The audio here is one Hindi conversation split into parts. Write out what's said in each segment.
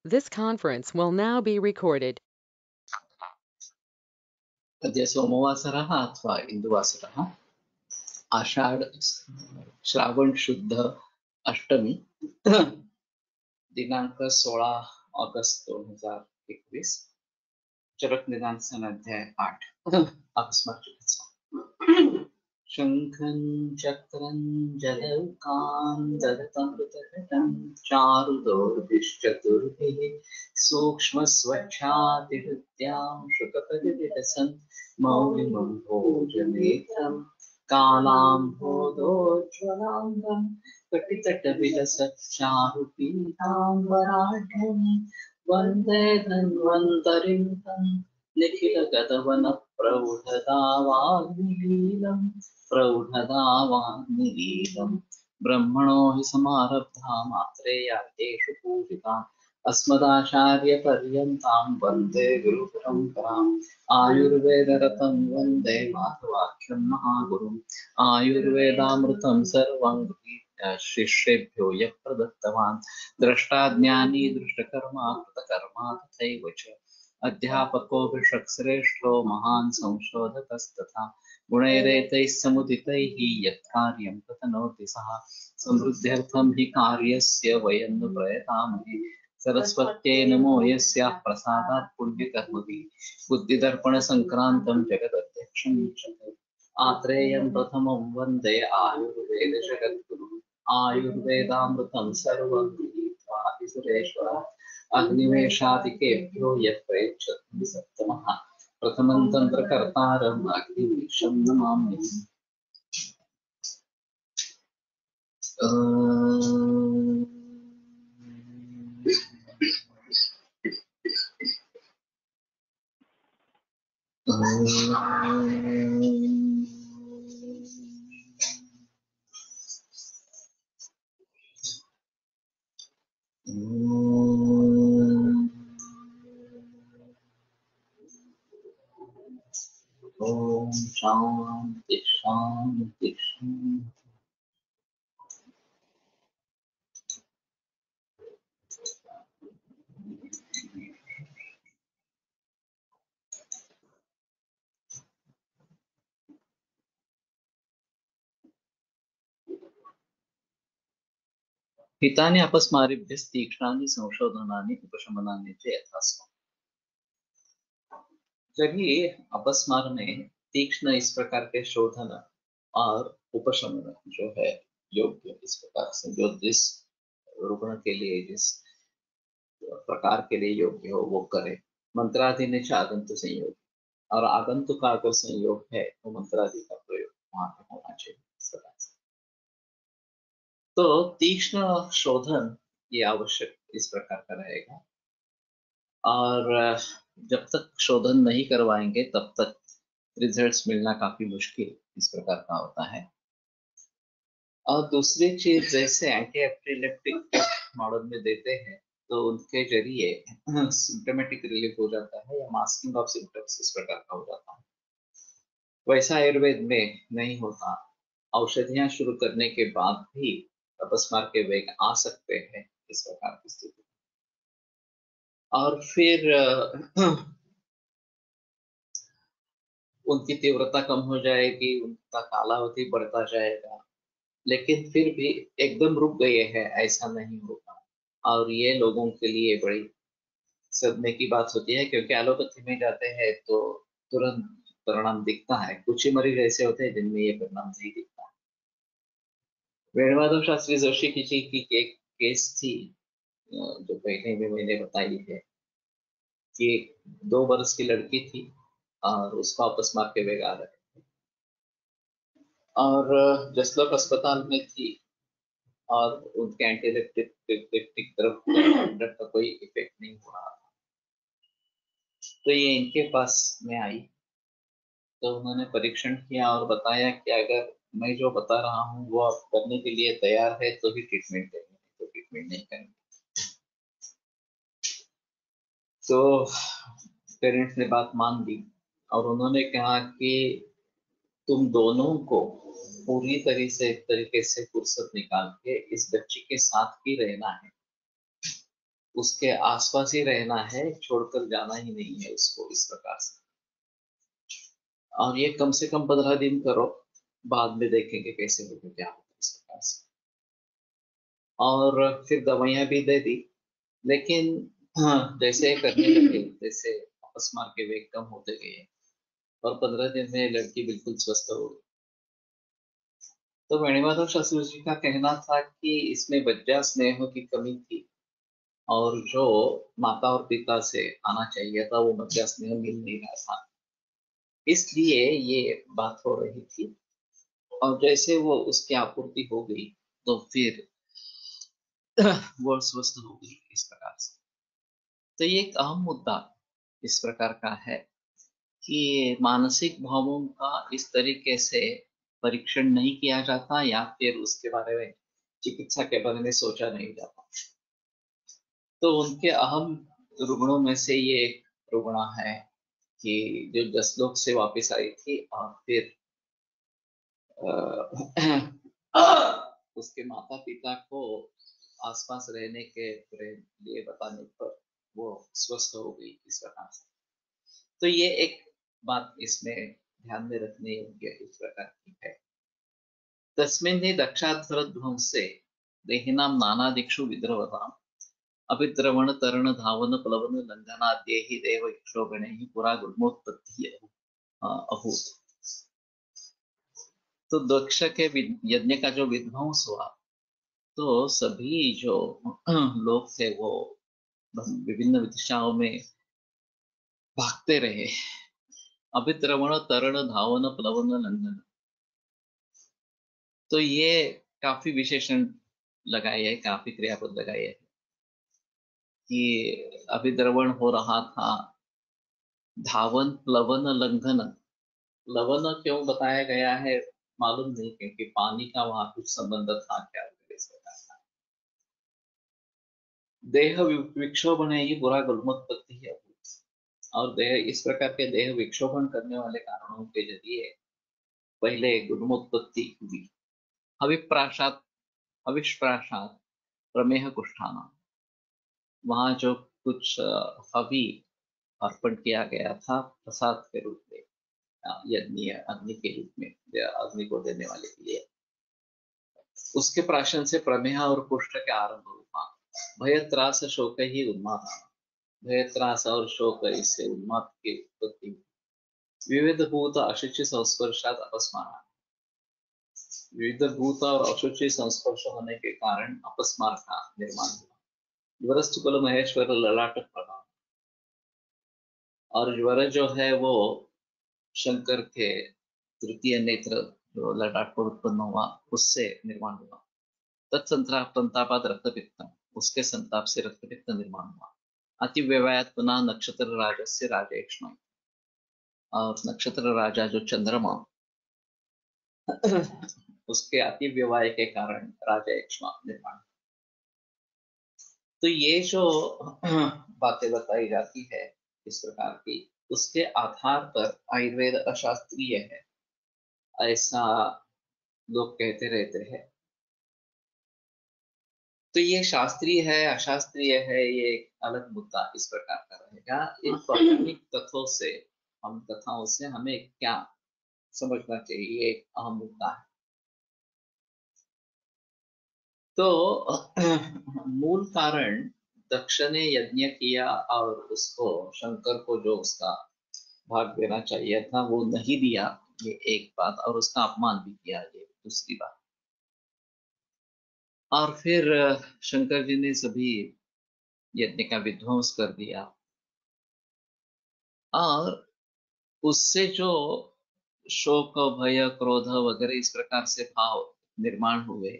This conference will now be recorded. अद्य सोमवासरः अथवा इन्दुवासरः आषाढ श्रावण शुद्ध अष्टमी दिनांक 16 अगस्त 2021 चरक निदान सन अध्याय 8 अपस्मार चिकित्सा शंखं चक्रं जलौकां ददतमृतघटं चारुदोर्भिश्चतुर्भिः सूक्ष्मस्वच्छातिहृत्यां शुकपरिविलसन् मौलिमं भोजनेत्रं कालाम्भोदोज्ज्वलाङ्गं कटितटविलसच्चारुपीताम्बराढ्यं वन्दे धन्वन्तरिं तं निखिलगतवनप्रौढदावाग्निलीलम् प्रौढदावाग्निलीलम् ब्रह्मणो हि समारब्धा मात्रेयार्तेषु पूजिताम् अस्मदाचार्यपर्यन्तां वन्दे गुरुपरम्पराम् आयुर्वेदरतं वन्दे माधवाख्यं महागुरुम् आयुर्वेदामृतं सर्वं शिष्येभ्यो यः प्रदत्तवान् द्रष्टा ज्ञानी दृष्टकर्मा कृतकर्मा तथैव च अध्यापको विषक्श्रेष्ठो महान् संशोधकस्तथा गुणैरेतैः समुदितैः यत्कार्यं प्रतनोति सः समृद्ध्यर्थं हि कार्यस्य वयं नु प्रयतामहे सरस्वत्यै नमो यस्याः प्रसादात् पुण्यकर्मभिः बुद्धिदर्पणसङ्क्रान्तं जगदध्यक्षं वीक्षते आत्रेयं प्रथमं वन्दे आयुर्वेदजगद्गुरुम् आयुर्वेदामृतं सर्वं गृहीत्वा सुरेश्वरः अग्निवेशादिकेभ्यो यत् प्रयच्छति सप्तमः प्रथमं तन्त्रकर्तारम् अग्निवीक्षं नमाम्यहम्। ओम शांति शांति शांति। हितानि अपस्मारिभ्यस्तीक्ष्णानि संशोधनानि उपशमनानि च यथास्म। चलिए अपस्मार में तीक्ष्ण इस प्रकार के शोधन और उपशमन जो है योग्य इस प्रकार से जो जिस रुग्ण के लिए जिस प्रकार के लिए योग्य हो वो करे। मंत्रादि च आगंतु संयोग और आगंतु का अगर संयोग है तो मंत्रादि का प्रयोग वहां पे होना चाहिए इस प्रकार से। तो तीक्ष्ण शोधन ये आवश्यक इस प्रकार का रहेगा और जब तक शोधन नहीं करवाएंगे तब तक रिजल्ट्स मिलना काफी मुश्किल इस प्रकार का होता है। और दूसरी चीज जैसे एंटी एपिलेप्टिक मॉडल में देते हैं तो उनके जरिए सिम्टोमेटिक रिलीफ हो जाता है या मास्किंग ऑफ सिम्टम्स इस प्रकार का हो जाता है। वैसा आयुर्वेद में नहीं होता। औषधियां शुरू करने के बाद भी अपस्मार के वेग आ सकते हैं इस प्रकार की स्थिति। और फिर उनकी तीव्रता कम हो जाएगी, उनका कालावधि बढ़ता जाएगा, लेकिन फिर भी एकदम रुक गए हैं ऐसा नहीं होगा। और ये लोगों के लिए बड़ी सदमे की बात होती है क्योंकि एलोपैथी में जाते हैं तो तुरंत परिणाम दिखता है। कुछ ही मरीज ऐसे होते हैं जिनमें ये परिणाम नहीं दिखता। वेणुमाधव शास्त्री जोशी जी की एक केस थी जो पहले भी मैंने बताई है कि 2 वर्ष की लड़की थी और उसको अपस्मार के वेग आ रहे थे और जसलोक अस्पताल में थी और उनके एंटीलेप्टिक तरफ ड्रग का कोई इफेक्ट नहीं हो रहा था। तो ये इनके पास में आई तो उन्होंने परीक्षण किया और बताया कि अगर मैं जो बता रहा हूँ वो आप करने के लिए तैयार है तो ही ट्रीटमेंट करेंगे, तो ट्रीटमेंट नहीं करेंगे। तो पेरेंट्स ने बात मान ली और उन्होंने कहा कि तुम दोनों को पूरी तरीके से फुर्सत निकाल के इस बच्ची के साथ ही रहना है उसके आसपास ही रहना है, छोड़कर जाना ही नहीं है उसको, इस प्रकार से। और ये कम से कम 15 दिन करो, बाद में देखेंगे कैसे होगा, क्या होगा, इस प्रकार से। और फिर दवाइयां भी दे दी, लेकिन हाँ, जैसे करने लगे जैसे अपस्मार के वेग कम होते गए, और 15 दिन में लड़की बिल्कुल स्वस्थ हो गई। तो वेणुमाधव शास्त्री जी का कहना था कि इसमें बच्चा स्नेह की कमी थी, और जो माता और पिता से आना चाहिए था वो बच्चा स्नेह मिल नहीं रहा था, इसलिए ये बात हो रही थी। और जैसे वो उसकी आपूर्ति हो गई, तो फिर वो स्वस्थ हो गई, इस प्रकार से। तो ये एक अहम मुद्दा इस प्रकार का है कि मानसिक भावों का इस तरीके से परीक्षण नहीं किया जाता, या फिर उसके बारे में, चिकित्सा के बारे में सोचा नहीं जाता। तो उनके अहम रुग्णों में से ये एक रुग्णा है कि जो जसलोक से वापस आई थी, और फिर उसके माता पिता को आसपास रहने के लिए बताने पर वो स्वस्थ हो गई, इस प्रकार से। तो ये एक बात इसमें ध्यान में रखने योग्य इस प्रकार की है। तस्मिन् हि दक्षाध्वरध्वंसे देहिनां नानादिक्षु विद्रवताम् अभिद्रवण तरण धावन प्लवन लंघनाद्यैः देव इक्षोगणैः पुरा गुल्मोत्पत्तिः अभूत। तो दक्ष के यज्ञ का जो विध्वंस हुआ, तो सभी जो लोग थे वो विभिन्न दिशाओं में भागते रहे। अभिद्रवण तरण धावन प्लवन लंघन, तो ये काफी विशेषण लगाए है, काफी क्रियापद लगाए है कि अभिद्रवण हो रहा था, धावन प्लवन लंघन। प्लवन क्यों बताया गया है मालूम नहीं, क्योंकि पानी का वहां कुछ संबंध था क्या, इस प्रकार का। देह विक्षोभण ही बुरा गुल्मोत्पत्ति है, और देह इस प्रकार के देह विक्षोभन करने वाले कारणों के जरिए पहले गुल्मोत्पत्ति हुई। अविप्राशात अविश्प्राशात प्रमेह कुष्ठाना, वहां जो कुछ हवि अर्पण किया गया था प्रसाद के रूप में, यज्ञ अग्नि के रूप में, अग्नि को देने वाले के लिए, उसके प्राशन से प्रमेह और कुष्ठ के आरंभ हुआ। भय त्रास शोक ही उन्माद, भय त्रास और शोक, इससे उन्माद की उत्पत्ति। विविध भूत अशुचि संस्पर्शात अपस्मार, विविध भूत और अशुचि संस्पर्श होने के कारण अपस्मार का निर्माण हुआ। ज्वरस्तुकुल महेश्वर ललाट प्रभाव, और ज्वर जो है वो शंकर के तृतीय नेत्र जो ललाट पर उत्पन्न हुआ, उससे निर्माण हुआ। तत्संताप संतापात रक्तपित्तम, उसके संताप से रक्तपित्त निर्माण हुआ। अति व्यवयात पुनः नक्षत्र राजस्य राजेक्ष्म, और नक्षत्र राजा जो चंद्रमा, उसके अति व्यवहार के कारण राजा यक्ष्मा निर्माण। तो ये जो बातें बताई जाती है इस प्रकार की, उसके आधार पर आयुर्वेद अशास्त्रीय है ऐसा लोग कहते रहते हैं। तो ये शास्त्रीय है अशास्त्रीय है, ये एक अलग मुद्दा इस प्रकार का रहेगा। इन पौराणिक कथों से, हम कथाओं से हमें क्या समझना चाहिए, ये एक अहम मुद्दा है। तो मूल कारण, दक्ष ने यज्ञ किया और उसको, शंकर को जो उसका भाग देना चाहिए था वो नहीं दिया, ये एक बात, और उसका अपमान भी किया, ये दूसरी बात। और फिर शंकर जी ने सभी यज्ञ का विध्वंस कर दिया, और उससे जो शोक भय क्रोध वगैरह इस प्रकार से भाव निर्माण हुए,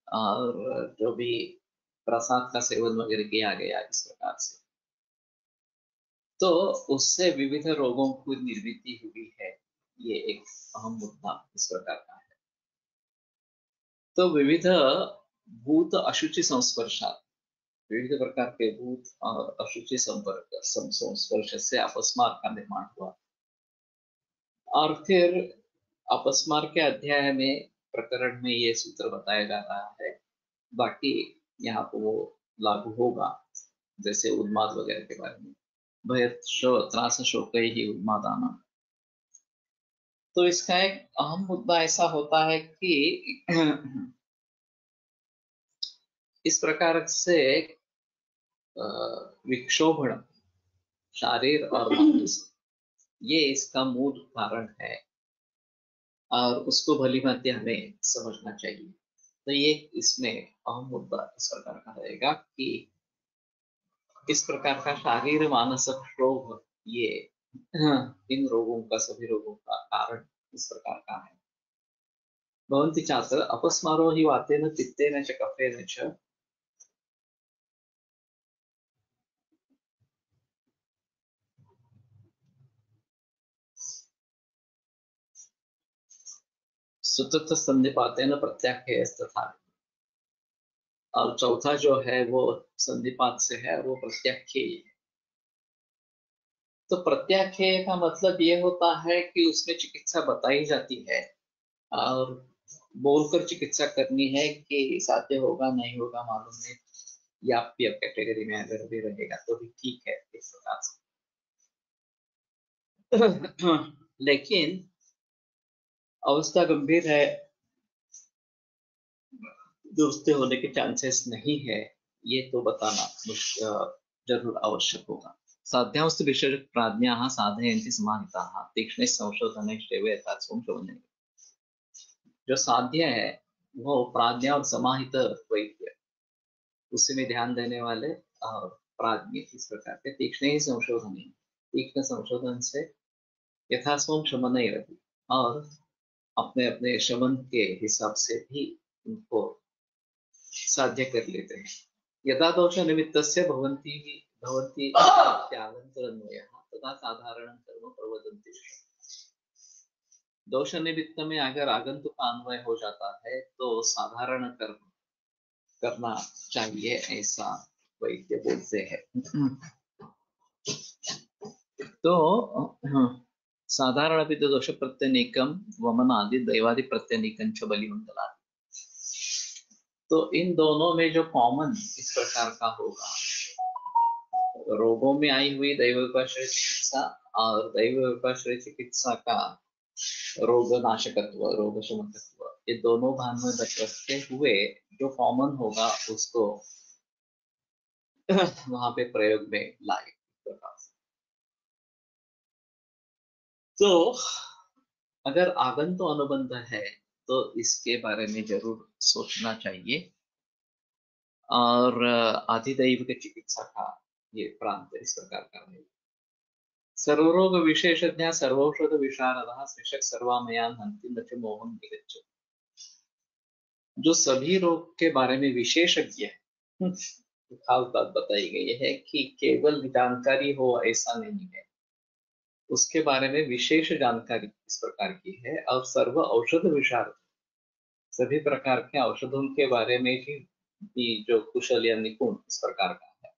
और जो भी प्रसाद का सेवन वगैरह किया गया इस प्रकार से, तो उससे विविध रोगों की निर्मिति हुई है। ये एक अहम मुद्दा इस प्रकार का है। तो विविध भूत अशुचि संस्पर्शात, विविध प्रकार के भूत और अशुचि संपर्क संस्पर्श से अपस्मार का निर्माण हुआ। और फिर अपस्मार के अध्याय में, प्रकरण में ये सूत्र बताया जा रहा है, बाकी यहाँ पर वो लागू होगा। जैसे उन्माद वगैरह के बारे में, भय त्रास शोक ही उन्माद आना। तो इसका एक अहम मुद्दा ऐसा होता है कि इस प्रकार से विक्षोभण शारीर और मानसिक, ये इसका मूल कारण है और उसको भली भांति हमें समझना चाहिए। तो ये इसमें अहम मुद्दा इस प्रकार का रहेगा कि इस प्रकार का शारीर मानसिक क्षोभ, ये इन रोगों का, सभी रोगों का कारण इस प्रकार का है। भवन्ति चात्र अपस्मारो हि वातेन पित्तेन च कफेन च सुतथ संधिपातेन प्रत्याख्यस्तथा। और चौथा जो है वो संधिपात से है, वो प्रत्याख्येय है। तो प्रत्याख्येय का मतलब ये होता है कि उसमें चिकित्सा बताई जाती है और बोलकर चिकित्सा करनी है कि साध्य होगा नहीं होगा मालूम नहीं, या आपकी कैटेगरी में अगर भी रहेगा तो भी ठीक है इस प्रकार से। लेकिन अवस्था गंभीर है, दुरुस्त होने के चांसेस नहीं है, ये तो बताना जरूर आवश्यक होगा। साध्यांस्तु विशेष प्राज्ञाः साधयन्ति समाहिताः तीक्ष्णे संशोधनैश्चैव यथा संशोधने। जो साध्य है वो प्राज्ञा और समाहित वैद्य, उसी में ध्यान देने वाले और प्राज्ञ, इस प्रकार के तीक्ष्ण ही संशोधन, तीक्ष्ण संशोधन से यथास्वम शमन रहती, और अपने अपने शमन के हिसाब से भी उनको साध्य कर लेते हैं। यदा दोष निमित्तस्य भवन्ति आगन्तरन्वयः तदा साधारणं कर्म प्रवदन्ति। दोष निमित्त में अगर आगंतुक अन्वय हो जाता है तो साधारण कर्म करना चाहिए, ऐसा वैद्य बोलते हैं। तो साधारण दोष प्रत्यनीकम वमन आदि दैवादि प्रत्यनीकम च बलिमंगला। तो इन दोनों में जो कॉमन इस प्रकार का होगा, रोगों में आई हुई दैवोपाश्रय चिकित्सा और दैवोपाश्रय चिकित्सा का रोग नाशकत्व, रोग शमकत्व, ये दोनों भान में रखते हुए जो कॉमन होगा उसको वहां पे प्रयोग में लाए। तो अगर आगंतु अनुबंध है तो इसके बारे में जरूर सोचना चाहिए। और आधिदैव के चिकित्सा का ये प्रांत इस प्रकार का है। सर्वरोग विशेषज्ञ सर्वौषध विशारदः स्विषक सर्वामयान हन्ति न च मोहं निगच्छति। जो सभी रोग के बारे में विशेषज्ञ है, खास बात बताई गई है कि केवल जानकारी हो ऐसा नहीं है, उसके बारे में विशेष जानकारी इस प्रकार की है। और सर्व औषध विशारद, सभी प्रकार के औषधों के बारे में भी जो कुशल या निपुण इस प्रकार का है,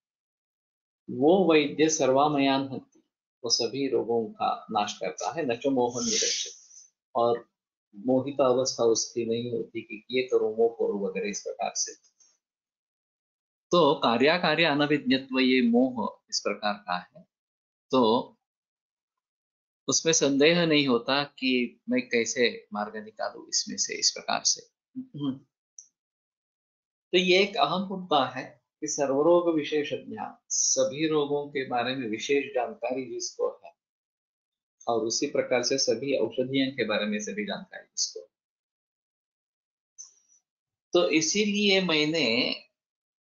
वो वैद्य सर्वामयान हन्ति, वो सभी रोगों का नाश करता है। न च मोहन निरक्षित, और मोहित अवस्था उसकी नहीं होती कि ये करो वो करो वगैरह इस प्रकार से। तो कार्य अनभिज्ञत्व, ये मोह इस प्रकार का है, तो उसमें संदेह नहीं होता कि मैं कैसे मार्ग निकालूं इसमें से, इस प्रकार से। तो ये एक अहम मुद्दा है कि सर्वरोग विशेषज्ञ, सभी रोगों के बारे में विशेष जानकारी जिसको है, और उसी प्रकार से सभी औषधियों के बारे में सभी जानकारी जिसको। तो इसीलिए मैंने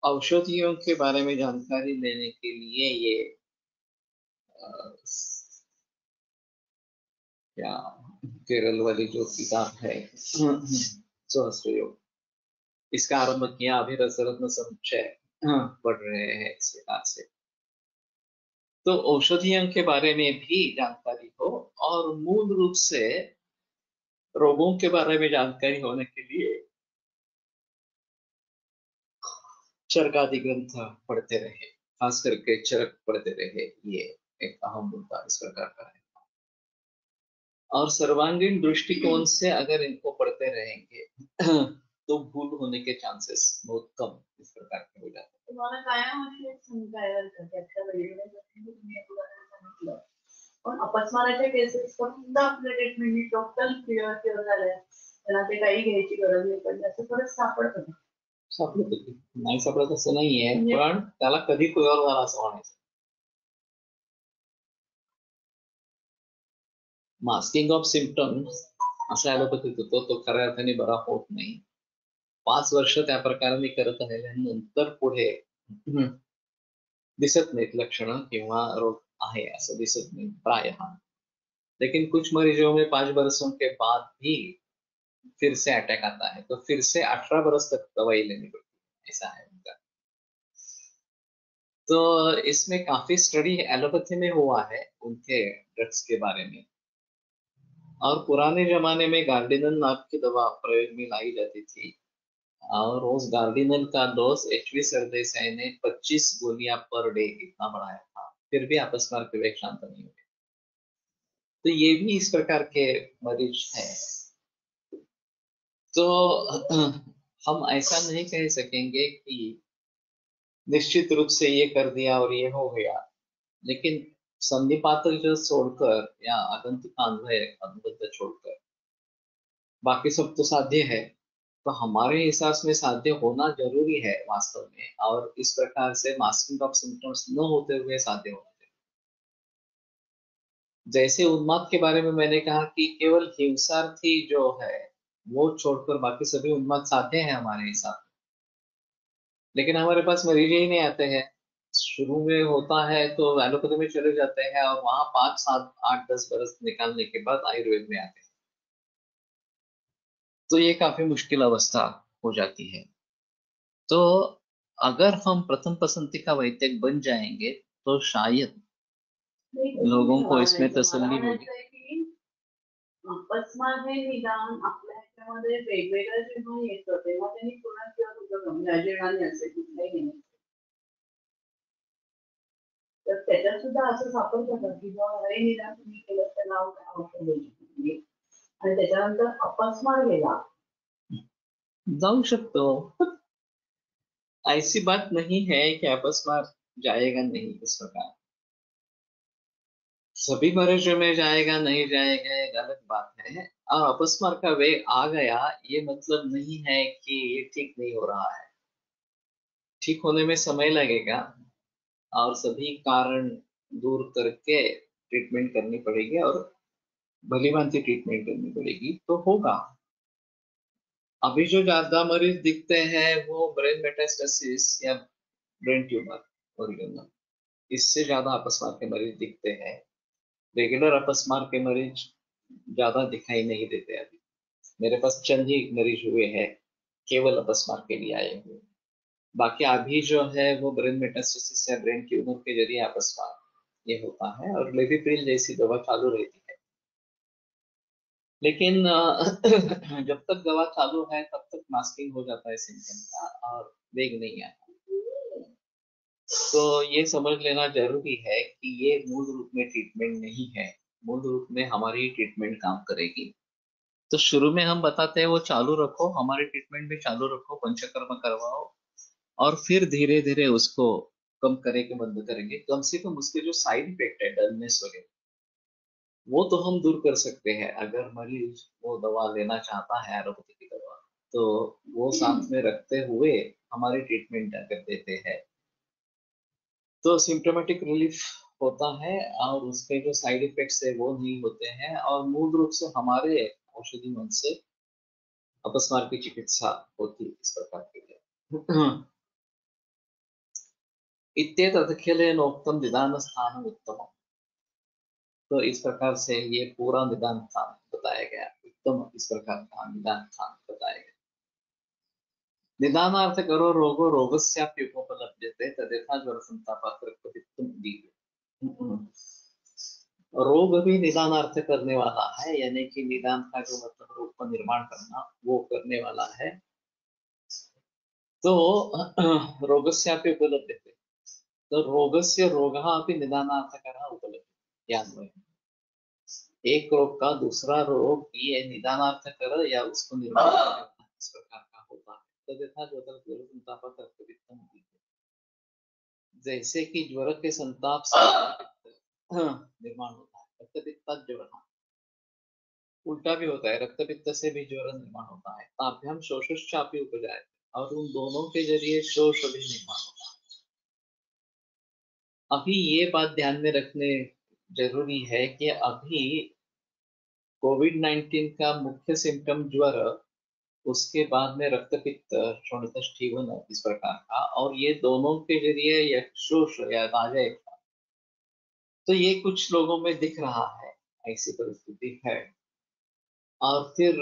औषधियों के बारे में जानकारी लेने के लिए ये क्या केरल वाली जो किताब है सहस्त्र योग, इसका आरंभ किया। अभी रसरत्न समुच्चय पढ़ रहे हैं इस प्रकार से। तो औषधियों के बारे में भी जानकारी हो, और मूल रूप से रोगों के बारे में जानकारी होने के लिए चरक आदि ग्रंथ पढ़ते रहे, खास करके चरक पढ़ते रहे, ये एक अहम मुद्दा इस प्रकार का है। और सर्वांगीण दृष्टिकोण से अगर इनको पढ़ते रहेंगे तो भूल होने के चांसेस बहुत कम इस प्रकार के हो जाते हैं। तुम्हाला कायम अशी एक शंका आहे बरं का, की आता वेगवेगळ्या गोष्टी तुम्ही एक उदाहरण सांगितलं. पण अपस्माराच्या केसेस फक्त आपल्या ट्रीटमेंटनी टोटल क्युअर झालंय. त्यांना ते काही घ्यायची गरज नाही पडली असं परत सापडतं का? सापडत नाही, सापडत असं नाहीये, म्हणजे पण त्याला कधी क्युअर झाला असं म्हणायचं. मास्किंग ऑफ सिम्पटम्स असं ॲलोपॅथीत होतो, तो खऱ्या अर्थाने बरा होत नाही. 5 वर्ष त्या प्रकाराने करत राहिल्यानंतर पुढे दिसत नाहीत लक्षणं किंवा रोग आहे असं दिसत नाही प्रायः. लेकिन कुछ मरीजों में 5 बरसों के बाद भी फिर से अटैक आता है, तो फिर से 18 बरस तक दवाई लेनी पड़ती है, ऐसा है उनका। तो इसमें काफी स्टडी एलोपैथी में हुआ है उनके ड्रग्स के बारे में। और पुराने जमाने में गार्डिनल नाम की दवा प्रयोग में लाई जाती थी, और उस गार्डिनल का डोज एचवी सरदेसाई ने 25 गोलियां पर डे इतना बढ़ाया था, फिर भी अपस्मार के वेग शांत नहीं हुए। तो ये भी इस प्रकार के मरीज हैं। तो हम ऐसा नहीं कह सकेंगे कि निश्चित रूप से ये कर दिया और ये हो गया, लेकिन संधिपातक जो छोड़कर या आगंतुकान्वय अनुबंध छोड़कर बाकी सब तो साध्य है। तो हमारे हिसाब में साध्य होना जरूरी है वास्तव में, और इस प्रकार से मास्किंग ऑफ सिम्टम्स न होते हुए साध्य होना चाहिए। जैसे उन्माद के बारे में मैंने कहा कि केवल हिंसार्थी जो है वो छोड़कर बाकी सभी उन्माद साध्य है हमारे हिसाब में, लेकिन हमारे पास मरीज ही नहीं आते हैं। शुरू में होता है तो एलोपैथी में चले जाते हैं और वहां 5, 7, 8, 10 बरस निकालने के बाद आयुर्वेद में आते हैं, तो ये काफी मुश्किल अवस्था हो जाती है। तो अगर हम प्रथम पसंदी का वैद्यक बन जाएंगे तो शायद लोगों को इसमें तसल्ली होगी। अपस्मार हे निदान आपल्या ह्याच्यामध्ये वेगवेगळं जेव्हा येतं तेव्हा त्यांनी पुन्हा किंवा होतं अजीर्णाने असेल कुठल्याही नाही, तर त्याच्यात सुद्धा असं सापडतं का की जेव्हा हे निदान तुम्ही केलं त्याला औषध द्यायची आणि त्याच्यानंतर अपस्मार गेला जाऊ शकतो। ऐसी बात नहीं है कि अपस्मार जाएगा नहीं इस प्रकार। सभी मरीजों में जाएगा नहीं जाएगा ये गलत बात है, और अपस्मार का वेग आ गया ये मतलब नहीं है कि ये ठीक नहीं हो रहा है। ठीक होने में समय लगेगा और सभी कारण दूर करके ट्रीटमेंट करनी पड़ेगी और भली भांति ट्रीटमेंट करनी पड़ेगी तो होगा। अभी जो ज्यादा मरीज दिखते हैं वो ब्रेन मेटास्टेसिस या ब्रेन ट्यूमर ओरिजिनल, इससे ज्यादा अपस्मार के मरीज दिखते हैं। रेगुलर अपस्मार के मरीज ज्यादा दिखाई नहीं देते। अभी मेरे पास चंद ही मरीज हुए हैं केवल अपस्मार के लिए आए हुए, बाकी अभी जो है वो ब्रेन मेटास्टेसिस या ब्रेन ट्यूमर के जरिए अपस्मार ये होता है, और लेविप्रिल जैसी दवा चालू रहती है। लेकिन जब तक दवा चालू है तब तक मास्किंग हो जाता है सिम्टम का और वेग नहीं आता। तो ये समझ लेना जरूरी है कि ये मूल रूप में ट्रीटमेंट नहीं है, मूल रूप में हमारी ट्रीटमेंट काम करेगी। तो शुरू में हम बताते हैं वो चालू रखो, हमारी ट्रीटमेंट भी चालू रखो, पंचकर्म करवाओ, और फिर धीरे धीरे उसको कम करेंगे, बंद करेंगे। कम से कम उसके जो साइड इफेक्ट है डलनेस वगैरह वो तो हम दूर कर सकते हैं। अगर मरीज वो दवा लेना चाहता है एलोपैथी की दवा, तो वो साथ में रखते हुए हमारी ट्रीटमेंट अगर देते हैं तो सिम्टोमेटिक रिलीफ होता है, और उसके जो साइड इफेक्ट्स है वो नहीं होते हैं, और मूल रूप से हमारे औषधि मन से अपस्मार की चिकित्सा होती इस प्रकार के लिए। इत्येतदखिलेनोक्तं निदानस्थानम् उत्तमम्। तो इस प्रकार से ये पूरा निदान स्थान बताया गया, उत्तम इस प्रकार का निदान स्थान बताया गया। निदानार्थ करो रोगो रोगस्याप्युपलभ्यते तदेथा ज्वर संतापात् रक्तपित्तम् उदीर्य। रोग भी निदानार्थ करने वाला है, यानी कि निदान का जो मतलब रोग का निर्माण करना वो करने वाला है। तो रोगस्यापि उपलभ्यते, तो रोगस्य रोगः अपि निदानार्थकः उपलभ्यते। यान्वये एक रोग का दूसरा रोग ये निदानार्थकर या उसको निर्माण करने वाला इस प्रकार का होता है। तदेथा ज्वर संतापात् रक्तपित्तम् उदीर्य। जैसे कि ज्वर के संताप से निर्माण होता है, रक्तपित्त ज्वर, उल्टा भी होता है, रक्तपित्त से भी ज्वर निर्माण होता है। ताभ्याम शोषश्चापि उपजायते, और उन दोनों के जरिए शोष भी निर्माण होता है। अभी ये बात ध्यान में रखने जरूरी है कि अभी कोविड-19 का मुख्य सिम्टम ज्वर, उसके बाद में रक्तपित्त, शोणितस्थीवन इस प्रकार का, और ये दोनों के जरिए यक्षोष या राजय, तो ये कुछ लोगों में दिख रहा है, ऐसी परिस्थिति है। और फिर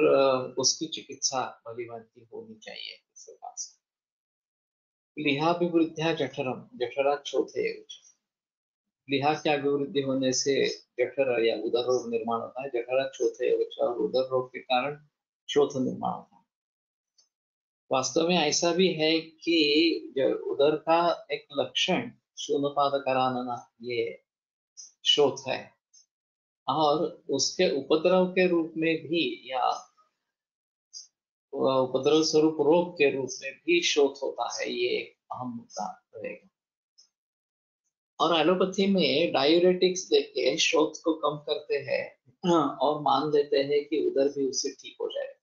उसकी चिकित्सा भलीभांति होनी चाहिए इस प्रकार से। लिहाभिवृद्ध्या जठरम, जठरा क्षोथे, लिहा की अभिवृद्धि होने से जठर या उदर रोग निर्माण होता है, जठरा क्षोथे, और उदर रोग के कारण क्षोथ निर्माण होता है। वास्तव में ऐसा भी है कि जो उदर का एक लक्षण शून्यपाद करानना, ये शोथ है, और उसके उपद्रव के रूप में भी, या उपद्रव स्वरूप रोग के रूप में भी शोथ होता है, ये एक अहम मुद्दा रहेगा। और एलोपैथी में डायूरेटिक्स देके शोथ को कम करते हैं और मान लेते हैं कि उधर भी उससे ठीक हो जाएगा,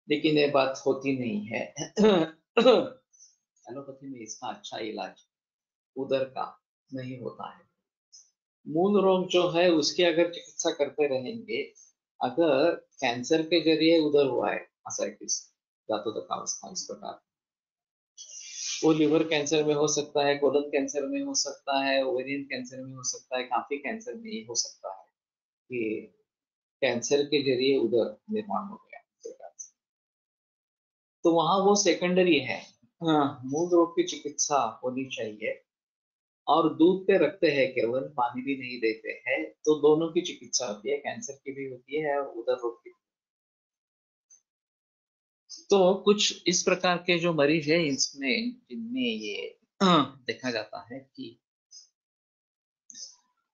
लेकिन ये बात होती नहीं है। एलोपैथी में इसका अच्छा इलाज उधर का नहीं होता है। मूल रोग जो है उसकी अगर चिकित्सा करते रहेंगे, अगर कैंसर के जरिए उधर हुआ है असाइटिस, जातोदकावस्था इस प्रकार, वो लिवर कैंसर में हो सकता है, कोलन कैंसर में हो सकता है, ओवेरियन कैंसर में हो सकता है, काफी कैंसर में ये हो सकता है कि कैंसर के जरिए उधर निर्माण हो गया इस प्रकार से। तो वहां वो सेकेंडरी है, मूल रोग की चिकित्सा होनी चाहिए। और दूध पे रखते हैं केवल, पानी भी नहीं देते हैं, तो दोनों की चिकित्सा होती है, कैंसर की भी होती है और उदर रोग की। तो कुछ इस प्रकार के जो मरीज है, इसमें जिनमें ये देखा जाता है कि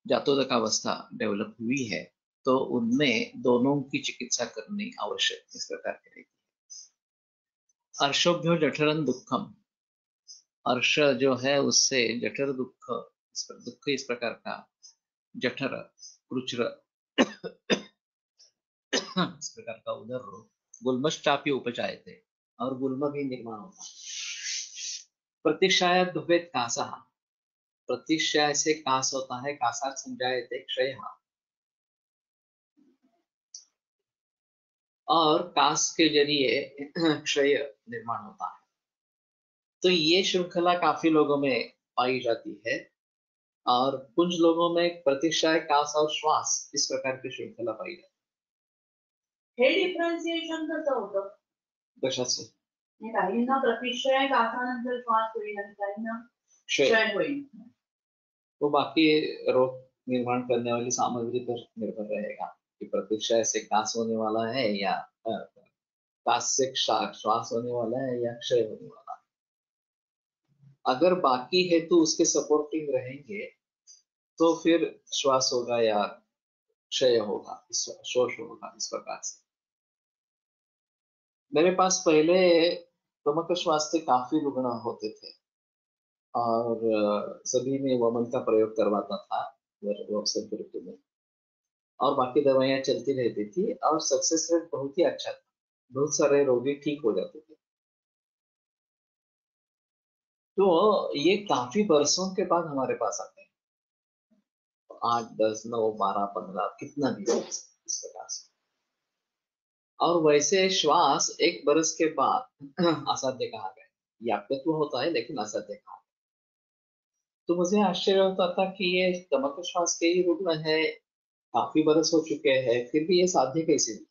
जातोदकावस्था डेवलप हुई है, तो उनमें दोनों की चिकित्सा करनी आवश्यक इस प्रकार की रहती है। अर्शोभ्यो जठरन दुखम, अर्श जो है उससे जठर दुख, दुख इस प्रकार का, जठर रुचिर इस प्रकार का उदर रोग, गुल्मश्चापी उपजायते, और गुल्म भी निर्माण होता है। प्रतीक्षाया दुभेद कासा, प्रतीक्षा से कास होता है, कासा संजायते क्षय, और कास के जरिए क्षय निर्माण होता है। तो ये श्रृंखला काफी लोगों में पाई जाती है, और कुछ लोगों में प्रतीक्षा, कास और श्वास इस प्रकार की श्रृंखला पाई जाती हे डिफरन्सिएशन कसं होतं? है। कशाचे? काहींना प्रतीक्षा कासानंतर श्वास होईल आणि काहींना क्षय, क्षय होईल. वो बाकी रोग निर्माण करने वाली सामग्री पर निर्भर रहेगा कि प्रतीक्षा से कास होने वाला है, या कास से श्वास होने वाला है, या क्षय होने वाला है। अगर बाकी है तो उसके सपोर्टिंग रहेंगे, तो फिर श्वास होगा या क्षय होगा, शोष होगा इस प्रकार से। मेरे पास पहले प्रमुख श्वास के काफी रुग्ण होते थे, और सभी में वमन का प्रयोग करवाता था में, और बाकी दवाइयां चलती रहती थी, और सक्सेस रेट बहुत ही अच्छा था, बहुत सारे रोगी ठीक हो जाते थे। तो ये काफी बरसों के बाद हमारे पास आते हैं, 8, 10, 9, 12, 15, कितना भी हो इस प्रकार से। और वैसे श्वास 1 बरस के बाद असाध्य कहा गया, याकत्व होता है लेकिन असाध्य कहा गया। तो मुझे आश्चर्य होता था कि ये तंबाकू श्वास के ही रुग्ण है, काफी बरस हो चुके हैं, फिर भी ये साध्य कैसे हुए?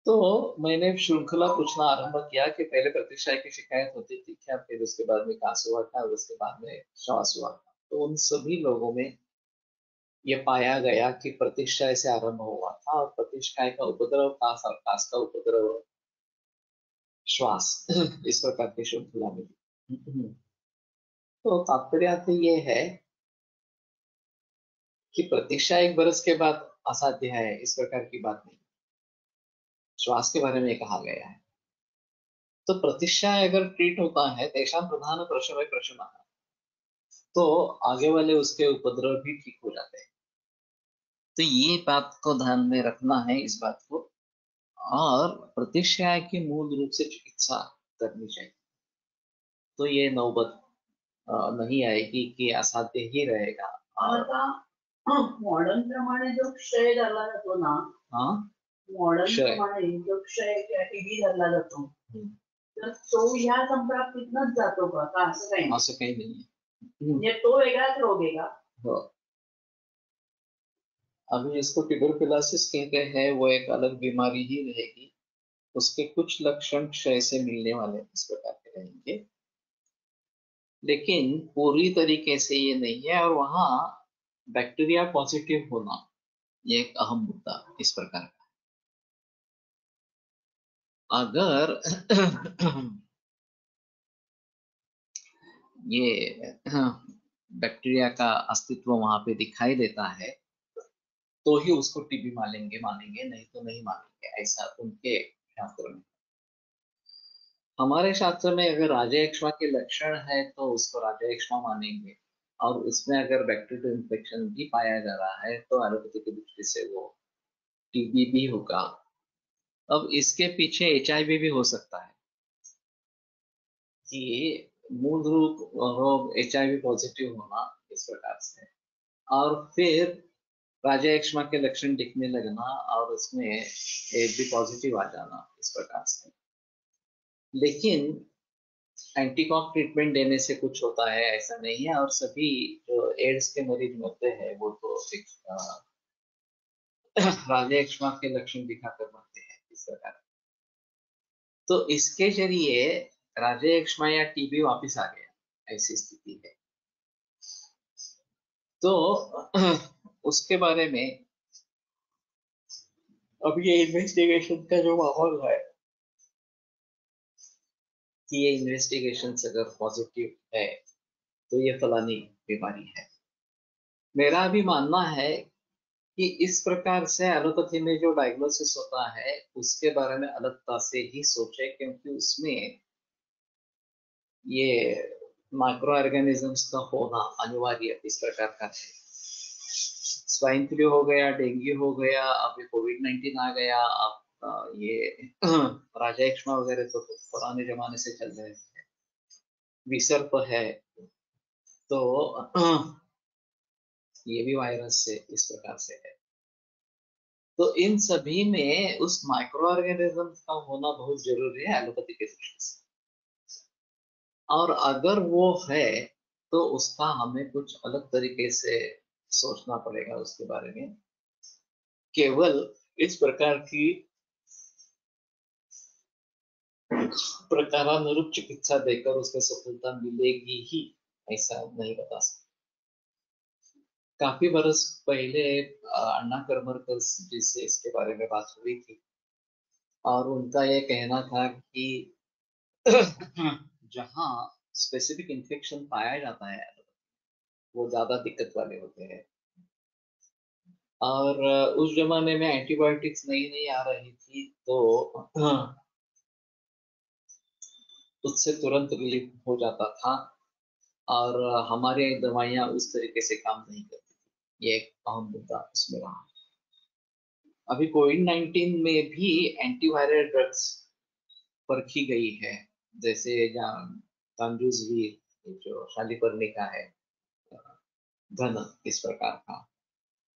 तो मैंने श्रृंखला पूछना आरंभ किया कि पहले प्रतीक्षा की शिकायत होती थी क्या, फिर उसके बाद में कास हुआ था, और उसके बाद में श्वास हुआ था। तो उन सभी लोगों में ये पाया गया कि प्रतीक्षा से आरंभ हुआ था, और प्रतीक्षा का उपद्रव कास, और कास का उपद्रव श्वास, इस प्रकार की श्रृंखला मिली। तो तात्पर्य ये है कि प्रतीक्षा 1 बरस के बाद असाध्य है, इस प्रकार की बात नहीं, श्वास के बारे में कहा गया है। तो प्रतिश्याय अगर ट्रीट होता है तेषां प्रधान प्रशवे प्रशमः, तो आगे वाले उसके उपद्रव भी ठीक हो जाते हैं। तो ये बात को ध्यान में रखना है इस बात को, और प्रतिश्याय की मूल रूप से चिकित्सा करनी चाहिए। तो ये नौबत नहीं आएगी कि असाध्य ही रहेगा। आता मॉडर्न प्रमाणे जो क्षय धरला जातो ना, हाँ, मॉडर्न क्षय. प्रमाणे जो क्षय किंवा टीबी धरला जातो, तर तो ह्या संप्राप्तीतनच जातो का असं काही नाही? असं काही नाही. म्हणजे तो वेगळाच रोग आहे का? हो. अभी इसको ट्यूबरकुलोसिस कहते हैं, वो एक अलग बीमारी ही रहेगी। उसके कुछ लक्षण क्षय से मिलने वाले इस प्रकार के रहेंगे, लेकिन पूरी तरीके से ये नहीं है। और वहाँ बैक्टीरिया पॉजिटिव होना ये एक अहम मुद्दा इस प्रकार का। अगर ये बैक्टीरिया का अस्तित्व वहां पे दिखाई देता है तो ही उसको टीबी मानेंगे, नहीं तो नहीं मानेंगे, ऐसा उनके शास्त्र में। हमारे शास्त्र में अगर राजयक्ष्मा के लक्षण है तो उसको राजयक्ष्मा मानेंगे, और उसमें अगर बैक्टीरियल इन्फेक्शन भी पाया जा रहा है तो एलोपैथी की दृष्टि से वो टीबी भी होगा। अब इसके पीछे एचआईवी भी हो सकता है कि मूल रूप रोग एचआईवी पॉजिटिव होना इस प्रकार से, और फिर राजयक्ष्मा के लक्षण दिखने लगना और उसमें एक भी पॉजिटिव आ जाना इस प्रकार से। लेकिन एंटीकॉक ट्रीटमेंट देने से कुछ होता है ऐसा नहीं है। और सभी जो एड्स के मरीज होते हैं वो तो एक राजयक्ष्मा के लक्षण दिखाकर मरते हैं इस प्रकार। तो इसके जरिए राजयक्ष्मा या टीबी वापस आ गया, ऐसी स्थिति है। तो उसके बारे में अब ये इन्वेस्टिगेशन का जो माहौल है कि ये इन्वेस्टिगेशन अगर पॉजिटिव है तो ये फलानी बीमारी है। मेरा भी मानना है कि इस प्रकार से एलोपैथी में जो डायग्नोसिस होता है उसके बारे में अलगता से ही सोचे, क्योंकि उसमें ये माइक्रो ऑर्गेनिजम्स का होना अनिवार्य इस प्रकार का है। स्वाइन फ्लू हो गया, डेंगू हो गया, अभी कोविड-19 आ गया, अब ये राजयक्ष्मा वगैरह तो पुराने जमाने से चल रहे हैं, विसर्प है, तो ये भी वायरस से इस प्रकार से है। तो इन सभी में उस माइक्रो ऑर्गेनिज्म का होना बहुत जरूरी है एलोपैथी के दृष्टि से। और अगर वो है तो उसका हमें कुछ अलग तरीके से सोचना पड़ेगा उसके बारे में। केवल इस प्रकार की प्रकारानुरूप चिकित्सा देकर उसमें सफलता मिलेगी ही ऐसा नहीं बता सकते। काफी बरस पहले अन्ना करमरकर जी से इसके बारे में बात हुई थी, और उनका ये कहना था कि जहाँ स्पेसिफिक इन्फेक्शन पाया जाता है वो ज्यादा दिक्कत वाले होते हैं। और उस जमाने में एंटीबायोटिक्स नई नई आ रही थी, तो उससे तुरंत रिलीफ हो जाता था, और हमारे दवाइयाँ उस तरीके से काम नहीं करती थी। ये एक अहम मुद्दा उसमें रहा। अभी कोविड-19 में भी एंटीवायरल ड्रग्स परखी गई है, जैसे कांजूसवीर जो शालीपर्णी का है, धन इस प्रकार का,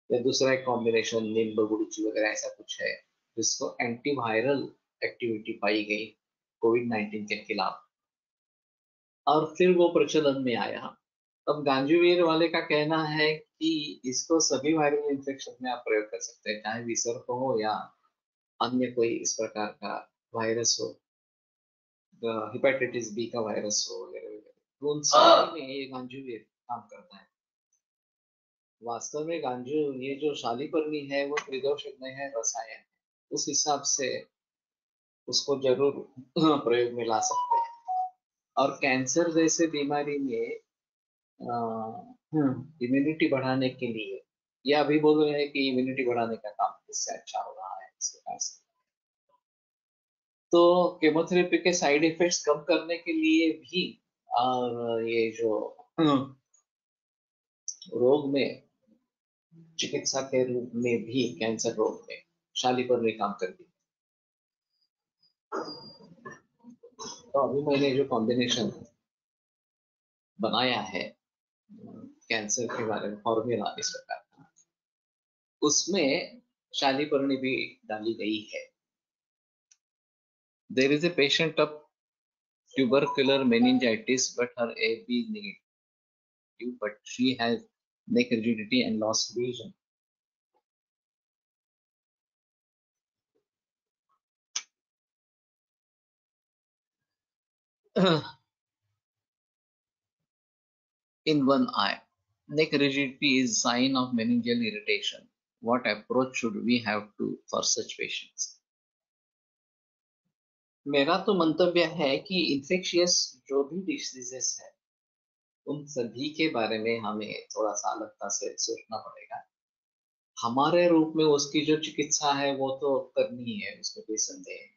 या दूसरा एक कॉम्बिनेशन नींबू गुड़ची वगैरह ऐसा कुछ है जिसको एंटीवायरल एक्टिविटी पाई गई कोविड-19 के खिलाफ, और फिर वो प्रचलन में आया। अब गांजूवीर वाले का कहना है कि इसको सभी वायरल इन्फेक्शन में आप प्रयोग कर सकते हैं, चाहे विसर्प हो या अन्य कोई इस प्रकार का वायरस हो, हेपेटाइटिस बी का वायरस हो वगैरह वगैरह, तो उन सभी में ये गांजूवीर काम करता है। वास्तव में गांजू ये जो शालीपर्णी है वो त्रिदोषज्ञ है, रसायन, उस हिसाब से उसको जरूर प्रयोग में ला सकते हैं। और कैंसर जैसे बीमारी में इम्यूनिटी बढ़ाने के लिए, ये अभी बोल रहे हैं कि इम्यूनिटी बढ़ाने का काम इससे अच्छा हो रहा है इस प्रकार से। तो केमोथेरेपी के साइड इफेक्ट्स कम करने के लिए भी और ये जो रोग में चिकित्सा के रूप में भी कैंसर रोग में शालीपर्णी काम करती है। तो अभी मैंने जो कॉम्बिनेशन बनाया है कैंसर के बारे में फॉर्मूला इस प्रकार का, उसमें शालीपर्णी भी डाली गई है। There is a patient of tubercular meningitis, but her AB is negative, but she has neck rigidity and lost vision. In one eye, neck rigidity is sign of meningeal irritation. What approach should we have to for such patients? मेरा तो मंतव्य है कि इन्फेक्शियस जो भी डिसीजेस है उन सभी के बारे में हमें थोड़ा सा अलगता से सोचना पड़ेगा। हमारे रूप में उसकी जो चिकित्सा है वो तो करनी है, उसमें कोई संदेह नहीं,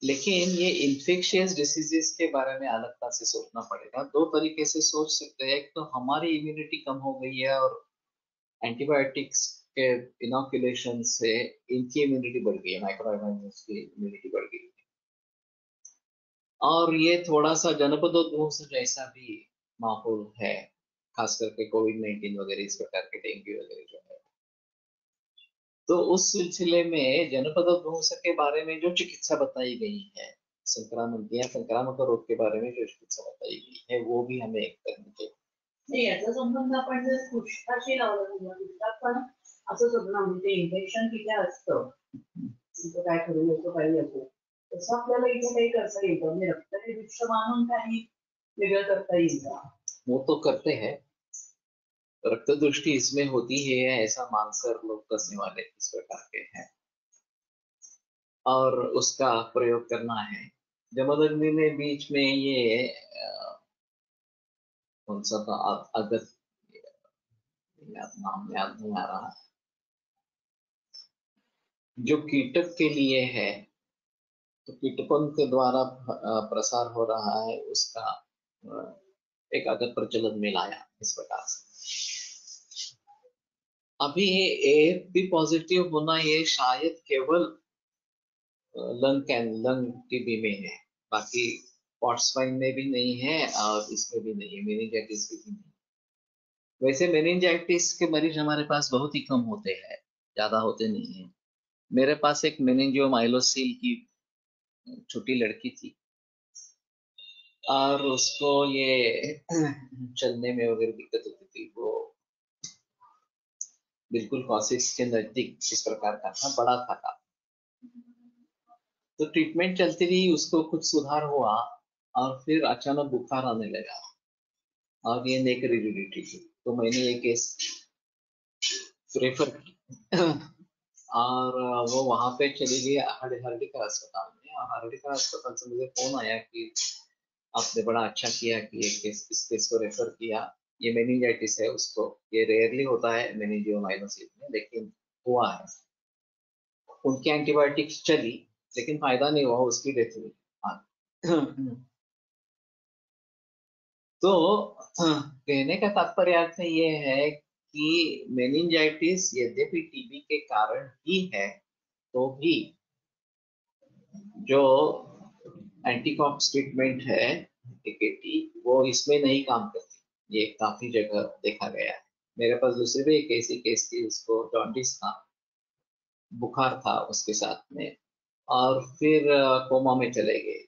लेकिन ये इन्फेक्शियस डिसीजेस के बारे में अलगता से सोचना पड़ेगा। दो तरीके से सोच सकते हैं। एक तो हमारी इम्यूनिटी कम हो गई है और एंटीबायोटिक्स के इनोकुलेशन से इनकी इम्यूनिटी बढ़ गई है, माइक्रोऑर्गेनिजम्स की इम्यूनिटी बढ़ गई है। और ये थोड़ा सा जनपदोद्भूत जैसा भी माहौल है, खास करके कोविड-19 वगैरह इस प्रकार के डेंगू वगैरह जो है। तो उस सिलसिले में जनपदोद्भूत के बारे में जो चिकित्सा बताई गई है, संक्रामक या संक्रामक रोग के बारे में जो चिकित्सा बताई गई है वो भी हमें करनी चाहिए। नाही, याचा संबंध आपण जर कुष्ठाशी लावला समजा, कुष्ठात पण असंच होतं ना, म्हणजे इन्फेक्शन तिथे असतं, तिथं काय करू येतो काही असो, तसं आपल्याला इथे काही करता येतं म्हणजे रक्तनिरीक्ष मानून काही वेगळं करता येईल का? वो तो करते हैं, रक्त दृष्टि इसमें होती है ऐसा मानकर लोग करने वाले इस प्रकार के हैं और उसका प्रयोग करना है। जमदग्नि ने बीच में ये कौन सा था अगत, नाम याद नहीं आ रहा, जो कीटक के लिए है, तो कीटकों के द्वारा प्रसार हो रहा है उसका एक अगत प्रचलन में लाया इस प्रकार से। अभी AFP पॉजिटिव होना ये शायद केवल लंग टीबी में है, बाकी पॉट स्वाइन में भी नहीं है और इसमें भी नहीं है, मेनिंजाइटिस भी नहीं। वैसे मेनिंजाइटिस के मरीज हमारे पास बहुत ही कम होते हैं, ज्यादा होते नहीं है। मेरे पास एक मेनिंजियोमाइलोसिल की छोटी लड़की थी और उसको ये चलने में वगैरह दिक्कत होती थी। वो बिल्कुल कॉसिस के नजदीक इस प्रकार का था, बड़ा था काफी। तो ट्रीटमेंट चलती रही, उसको कुछ सुधार हुआ और फिर अचानक बुखार आने लगा और ये नेक रिजिडिटी थी। तो मैंने ये केस रेफर की और वो वहां पे चली गई हर्डिकर अस्पताल में, और हर्डिकर अस्पताल से मुझे फोन आया कि आपने बड़ा अच्छा किया कि ये केस, इस केस को रेफर किया। ये मेनिंजाइटिस है उसको, ये रेयरली होता है मेनिंजियोमाइलोसिस में, लेकिन हुआ है। उनकी एंटीबायोटिक्स चली लेकिन फायदा नहीं हुआ, उसकी डेथ हुई। तो कहने का तात्पर्य अर्थ ये है कि मेनिंजाइटिस यद्यपि टीबी के कारण ही है, तो भी जो एंटीकॉक्स ट्रीटमेंट है AKT वो इसमें नहीं काम करती। ये काफी जगह देखा गया है। मेरे पास दूसरे भी एक ऐसी केस थी, उसको जॉन्डिस था, बुखार था उसके साथ में, और फिर कोमा में चले गए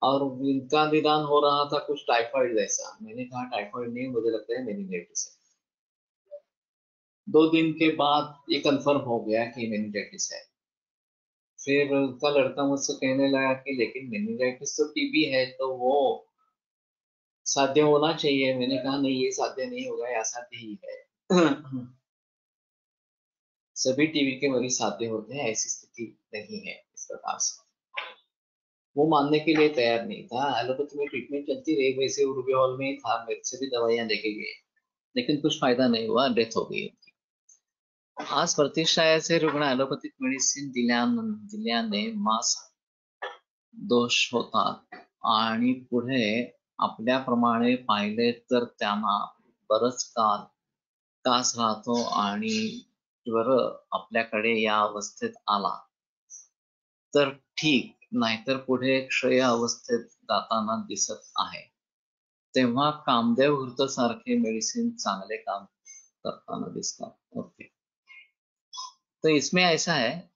और इनका निदान हो रहा था कुछ टाइफाइड जैसा। मैंने कहा टाइफाइड नहीं, मुझे लगता है मेनिंजाइटिस है। 2 दिन के बाद ये कंफर्म हो गया कि मेनिंजाइटिस है। फिर उनका लड़का मुझसे कहने लगा कि लेकिन मेनिंजाइटिस तो टीबी है, तो वो साध्य होना चाहिए। मैंने कहा नहीं, ये साध्य नहीं होगा, ये असाध्य ही है। सभी टीबी के मरीज साध्य होते हैं, ऐसी स्थिति नहीं है इस प्रकार से। वो मानने के लिए तैयार नहीं था। एलोपैथी में ट्रीटमेंट चलती रही, वैसे रूबियोल में ही था, मेरे से भी दवाइयां लेके गए, लेकिन कुछ फायदा नहीं हुआ, डेथ हो गई। आज प्रतिष्ठायाचे रुग्ण ॲलोपॅथिक मेडिसिन दिल्याने मास्क दोष होतात आणि पुढे आपल्याप्रमाणे पाहिले तर त्यांना बरंच काळ त्रास राहतो आणि ज्वर आपल्याकडे या अवस्थेत आला तर ठीक, नाहीतर पुढे क्षय अवस्थेत जाताना दिसत आहे. तेव्हा कामदेव घृत सारखे मेडिसिन चांगले काम करताना दिसतात. ओके, तो इसमें ऐसा है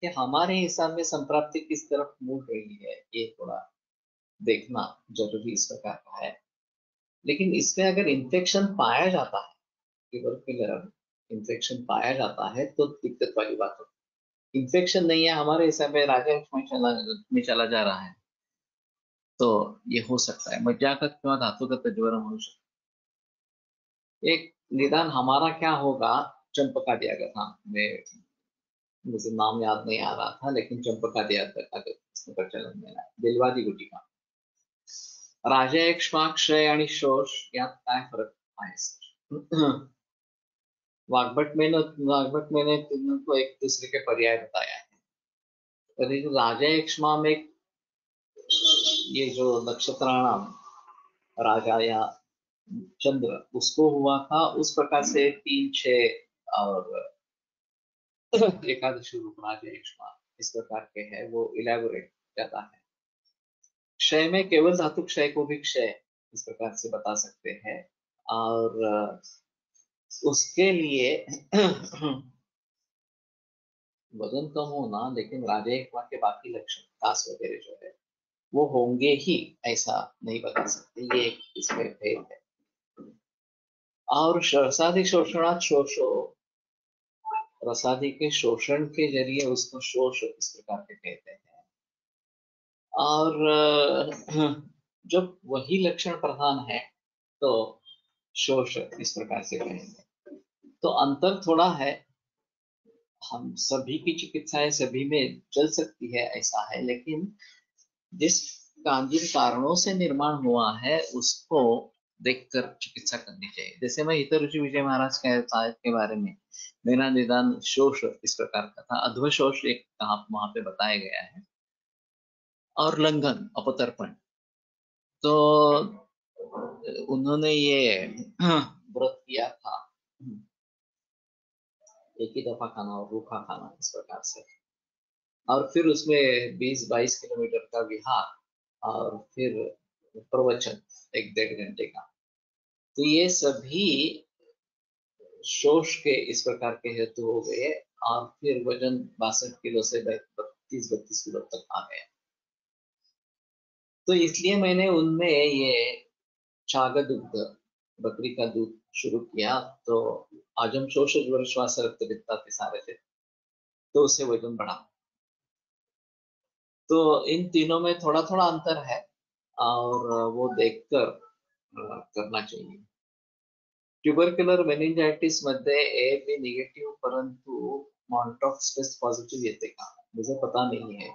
कि हमारे हिसाब में संप्राप्ति किस तरफ मुड़ रही है, ये थोड़ा देखना जरूरी इस प्रकार का है. लेकिन इसमें अगर इन्फेक्शन पाया जाता है, ट्यूबरकुलर इन्फेक्शन पाया जाता है तो दिक्कत वाली बात है. इन्फेक्शन नहीं है हमारे हिसाब में राजस्व में चला जा रहा है तो ये हो सकता है. मज्जागत किंवा धातुगत ज्वर म्हणू शकतो. एक निदान हमारा क्या होगा, चंपका दिया गया था, मुझे नाम याद नहीं आ रहा था, लेकिन चंपका दिया था प्रचलन में दिलवादी गुटिका. राजयक्ष्मा, क्षय आणि शोष यात काय फरक आहे? वाग्भट मैंने तुमको एक दूसरे के पर्याय बताया है. राजयक्ष्मा में ये जो नक्षत्राणाम राजा या चंद्र उसको हुआ था, उस प्रकार से 3, 6 और एकादशी रूप राजयक्ष्मा इस प्रकार के है, वो इलेबोरेट जाता है. क्षय में केवल धातु क्षय को भी क्षय इस प्रकार से बता सकते हैं और उसके लिए वजन कम होना, लेकिन राजयक्ष्मा के बाकी लक्षण कास वगैरह जो है वो होंगे ही ऐसा नहीं बता सकते. ये इसमें भेद है. और रसादि शोषणात् शोषो, रसादि के शोषण के जरिए उसको शोष इस प्रकार के कहते हैं. और जब वही लक्षण प्रधान है तो शोष इस प्रकार से कहेंगे. तो अंतर थोड़ा है. हम सभी की चिकित्साएं सभी में चल सकती है ऐसा है, लेकिन जिस जिन कारणों से निर्माण हुआ है उसको देखकर चिकित्सा करनी चाहिए. जैसे मैं हितरुचि विजय महाराज के बारे में मेरा निदान शोष इस प्रकार का था. अध्वशोष एक वहां पे बताया गया है और लंघन अपतर्पण. तो उन्होंने ये व्रत किया था, एक ही दफा खाना और रूखा खाना इस प्रकार से, और फिर उसमें 20-22 किलोमीटर का विहार और फिर प्रवचन 1-1.5 घंटे का. तो ये सभी शोष के इस प्रकार के हेतु हो गए और फिर वजन 62 किलो से 32 किलो तक आ गया. तो इसलिए मैंने उनमें ये चाग दुग्ध, बकरी का दूध शुरू किया. तो आजम शोष ज्वर श्वास रक्त पित्ता सारे थे, तो उससे वजन बढ़ा. तो इन तीनों में थोड़ा थोड़ा अंतर है और वो देखकर करना चाहिए. ट्यूबरक्युलर मेनिंजायटिस मध्ये AB निगेटिव्ह परंतु मॉन्टॉक्स टेस्ट पॉझिटिव्ह येते का, मुझे पता नहीं है.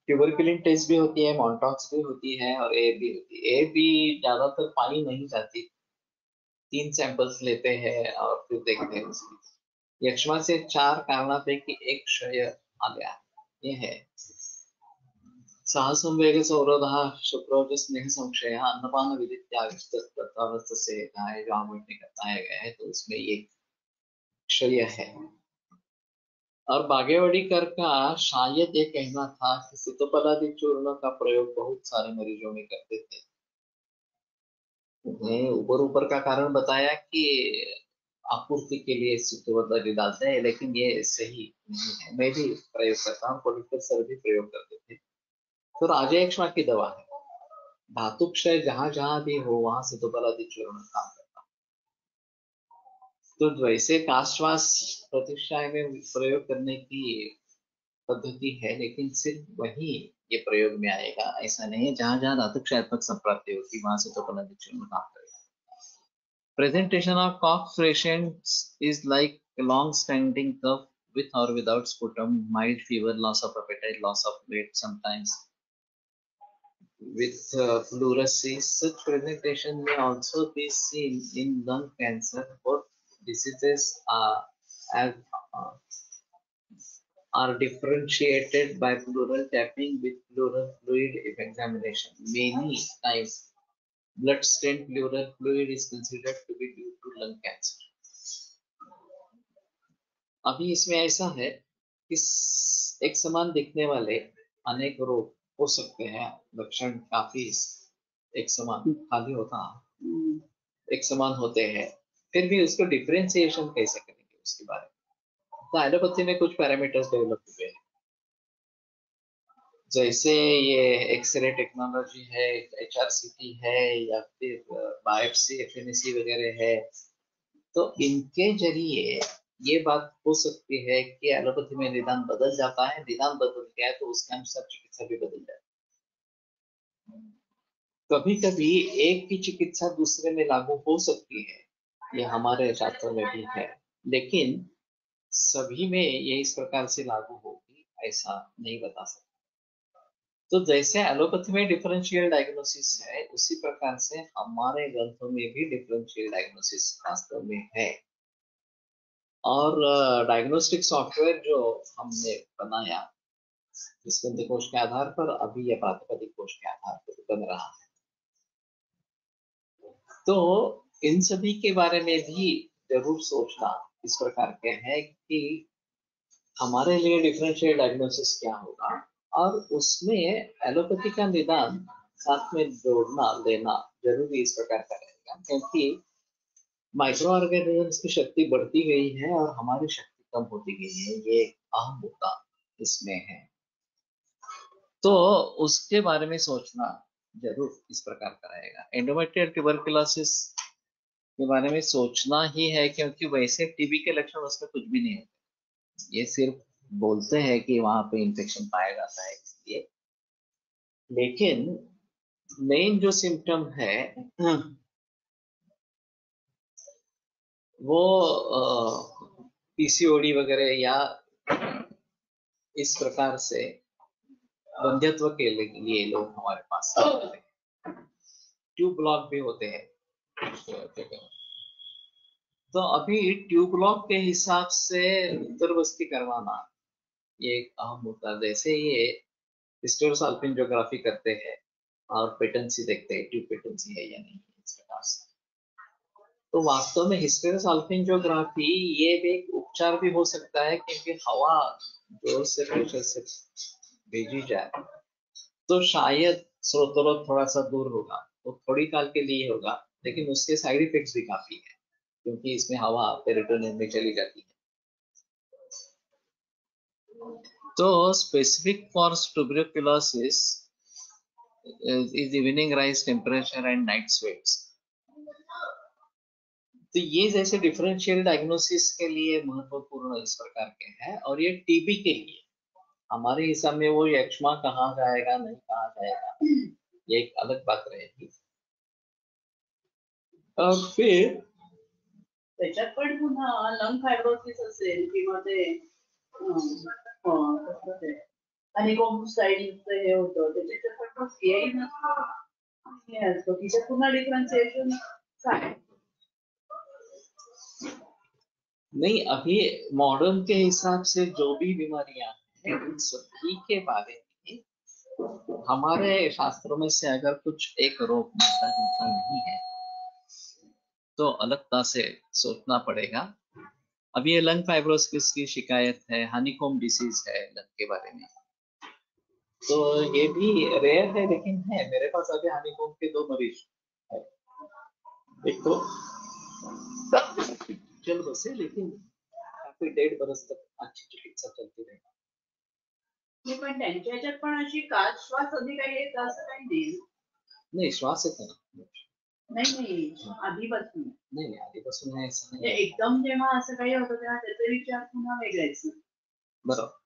ट्यूबरक्युलिन टेस्ट भी होती है, मॉन्टॉक्स भी होती है और ए भी होती है. ए भी ज्यादातर पाई नहीं जाती. 3 सैंपल्स लेते हैं और फिर देखते हैं उसकी. यक्ष्मा से 4 कारणापैकी एक क्षय आल्या. ये है. साहसंवेग सौरभः शुक्रोज स्नेह संशय अन्नपान विदित्यागस्त से है जो आमोट में बताया गया है, तो उसमें ये क्षय है. और बागेवाड़ीकर का शायद ये कहना था कि सीतोपलादि चूर्ण का प्रयोग बहुत सारे मरीजों में करते थे. उन्हें ऊपर ऊपर का कारण बताया कि आपूर्ति के लिए सीतोपलादि डालते हैं, लेकिन ये सही नहीं है. मैं भी प्रयोग करता हूँ, पॉलिटिकल सर भी प्रयोग करते थे. तो राजयक्ष्मा की दवा है. धातु क्षय जहां जहां भी हो वहां सीतोपलादि चूर्ण काम करता. तो वैसे काश्वास प्रतिष्ठा में प्रयोग करने की पद्धति है, लेकिन सिर्फ वही ये प्रयोग में आएगा ऐसा नहीं है. जहां जहां धातु क्षयात्मक संप्राप्ति होती वहां सीतोपलादि चूर्ण काम करेगा. Presentation of cough patients is like long standing cough with or without sputum, mild fever, loss of appetite, loss of weight sometimes. with pleurisy. Such presentation may also be seen in lung cancer. Both diseases have, uh, are differentiated by pleural tapping with pleural fluid examination. Many times, blood stained pleural fluid is considered to be due to lung cancer. अभी इसमें ऐसा है कि एक समान दिखने वाले अनेक रोग हो सकते हैं, लक्षण काफी एक समान खाली होता एक समान होते हैं, फिर भी उसको डिफरेंशिएशन कैसे करेंगे उसके बारे में। तो एलोपैथी में कुछ पैरामीटर्स डेवलप हुए हैं, जैसे ये एक्सरे टेक्नोलॉजी है, HRCT है, या फिर बायोप्सी एफएनसी वगैरह है। तो इनके जरिए ये बात हो सकती है कि एलोपैथी में निदान बदल जाता है, निदान बदल गया तो उसके अनुसार चिकित्सा भी बदल जाती है। कभी कभी एक की चिकित्सा दूसरे में लागू हो सकती है, ये हमारे शास्त्र में भी है, लेकिन सभी में ये इस प्रकार से लागू होगी ऐसा नहीं बता सकते। तो जैसे एलोपैथी में डिफरेंशियल डायग्नोसिस है, उसी प्रकार से हमारे ग्रंथों में भी डिफरेंशियल डायग्नोसिस वास्तव में है। और डायग्नोस्टिक सॉफ्टवेयर जो हमने बनाया स्कंद कोश के आधार पर, अभी यह प्रातिपदिक कोश के आधार पर बन रहा है। तो इन सभी के बारे में भी जरूर सोचना इस प्रकार के है कि हमारे लिए डिफरेंशियल डायग्नोसिस क्या होगा, और उसमें एलोपैथी का निदान साथ में जोड़ना लेना जरूरी इस प्रकार का रहेगा, क्योंकि माइक्रो ऑर्गेनिजम्स की शक्ति बढ़ती गई है और हमारी शक्ति कम होती गई है, ये अहम मुद्दा इसमें है। तो उसके बारे में सोचना जरूर इस प्रकार का रहेगा। एंडोमेट्रियल ट्यूबरकुलोसिस के बारे में सोचना ही है, क्योंकि वैसे टीबी के लक्षण उसमें कुछ भी नहीं होते, ये सिर्फ बोलते हैं कि वहां पे इंफेक्शन पाया जाता है इसलिए, लेकिन मेन जो सिम्टम है वो पीसीओडी वगैरह या इस प्रकार से वंध्यत्व के लिए लोग हमारे पास आते हैं। ट्यूब ब्लॉक भी होते हैं। तो अभी ट्यूब ब्लॉक के हिसाब से उत्तरवस्ती करवाना ये एक अहम मुद्दा। जैसे ये हिस्टेरोसाल्पिंजियोग्राफी करते हैं और पेटेंसी देखते हैं, ट्यूब पेटेंसी है या नहीं इस प्रकार से। तो वास्तव में हिस्टेरोसाल्पिंजियोग्राफी ये भी एक उपचार भी हो सकता है, क्योंकि हवा जोर से प्रेशर से भेजी जाए तो शायद स्रोतरोध थोड़ा सा दूर होगा, वो थोड़ी काल के लिए होगा, लेकिन उसके साइड इफेक्ट्स भी काफी है, क्योंकि इसमें हवा पेरिटोनियम में चली जाती है। तो specific for tuberculosis is evening rise temperature and night sweats. तो ये जैसे डिफरेंशियल डायग्नोसिस के लिए महत्वपूर्ण इस प्रकार के हैं, और ये टीबी के लिए हमारे हिसाब में वो यक्ष्मा कहाँ जाएगा नहीं कहाँ जाएगा ये एक अलग बात रहेगी। और फिर त्याच्यात पण पुन्हा लंग फायब्रोसिस असेल किंवा ते हनीकॉम्ब स्टाईलचं हे होतं, त्याच्यात पण सीआई नसतो, हे असतो, तिच्यात पुन्हा डिफरन्शिएशन काय? नहीं, अभी मॉडर्न के हिसाब से जो भी बीमारियां हैं उन सभी के बारे में हमारे शास्त्रों में से अगर कुछ एक रोग मिलता जुलता नहीं है तो अलगता से सोचना पड़ेगा। अभी ये लंग फाइब्रोसिस की शिकायत है, हनीकॉम्ब डिसीज है लंग के बारे में, तो ये भी रेयर है लेकिन है। मेरे पास अभी हनीकॉम्ब के 2 मरीज है, एक तो चल बसे लेकिन काफी 1.5 बरस तक अच्छी चिकित्सा चलती रही। पण त्यांच्या ह्याच्यात पण अशी काच श्वास अधिक आहे असं काही नाही। नहीं, श्वास येतो ना। नाही आधीपासून नहीं आधीपासून है ऐसा नहीं। एकदम जेव्हा असं काही होतं तेव्हा त्याचे विचार पुन्हा वेगळेच। बराबर।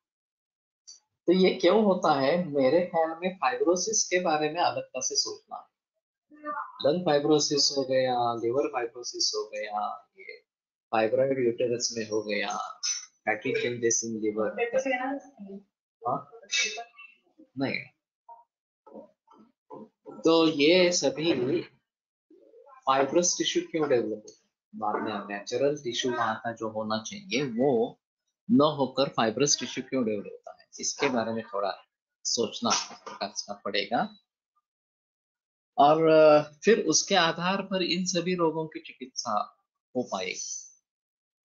तो ये क्यों होता है? मेरे ख्याल में फाइब्रोसिस के बारे में अलगता से सोचना। लंग फाइब्रोसिस हो गया, लिवर फाइब्रोसिस हो गया, ये फाइब्रॉइड यूटेरस में हो गया, फैटी चेंजेस इन लिवर। हाँ? नहीं, तो ये सभी फाइब्रस टिश्यू क्यों डेवलप होता है? बाद में नेचुरल टिश्यू वहाँ का जो होना चाहिए वो न होकर फाइब्रस टिश्यू क्यों डेवलप होता है, इसके बारे में थोड़ा सोचना करना पड़ेगा। और फिर उसके आधार पर इन सभी रोगों की चिकित्सा हो पाएगी।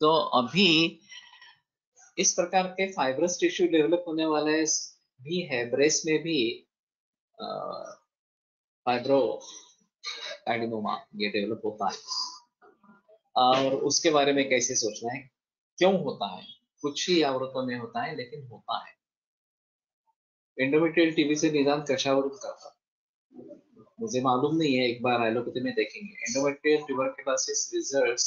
तो अभी इस प्रकार के फाइब्रस टिश्यू डेवलप होने वाले भी है, ब्रेस्ट में भी फाइब्रो एडिनोमा ये डेवलप होता है। और उसके बारे में कैसे सोचना है, क्यों होता है, कुछ ही औरतों में होता है लेकिन होता है। एंडोमेट्रियल टीबी से निदान कशावरून करता मुझे मालूम नहीं है, एक बार एलोपैथी में देखेंगे। Endometrial tuberculosis results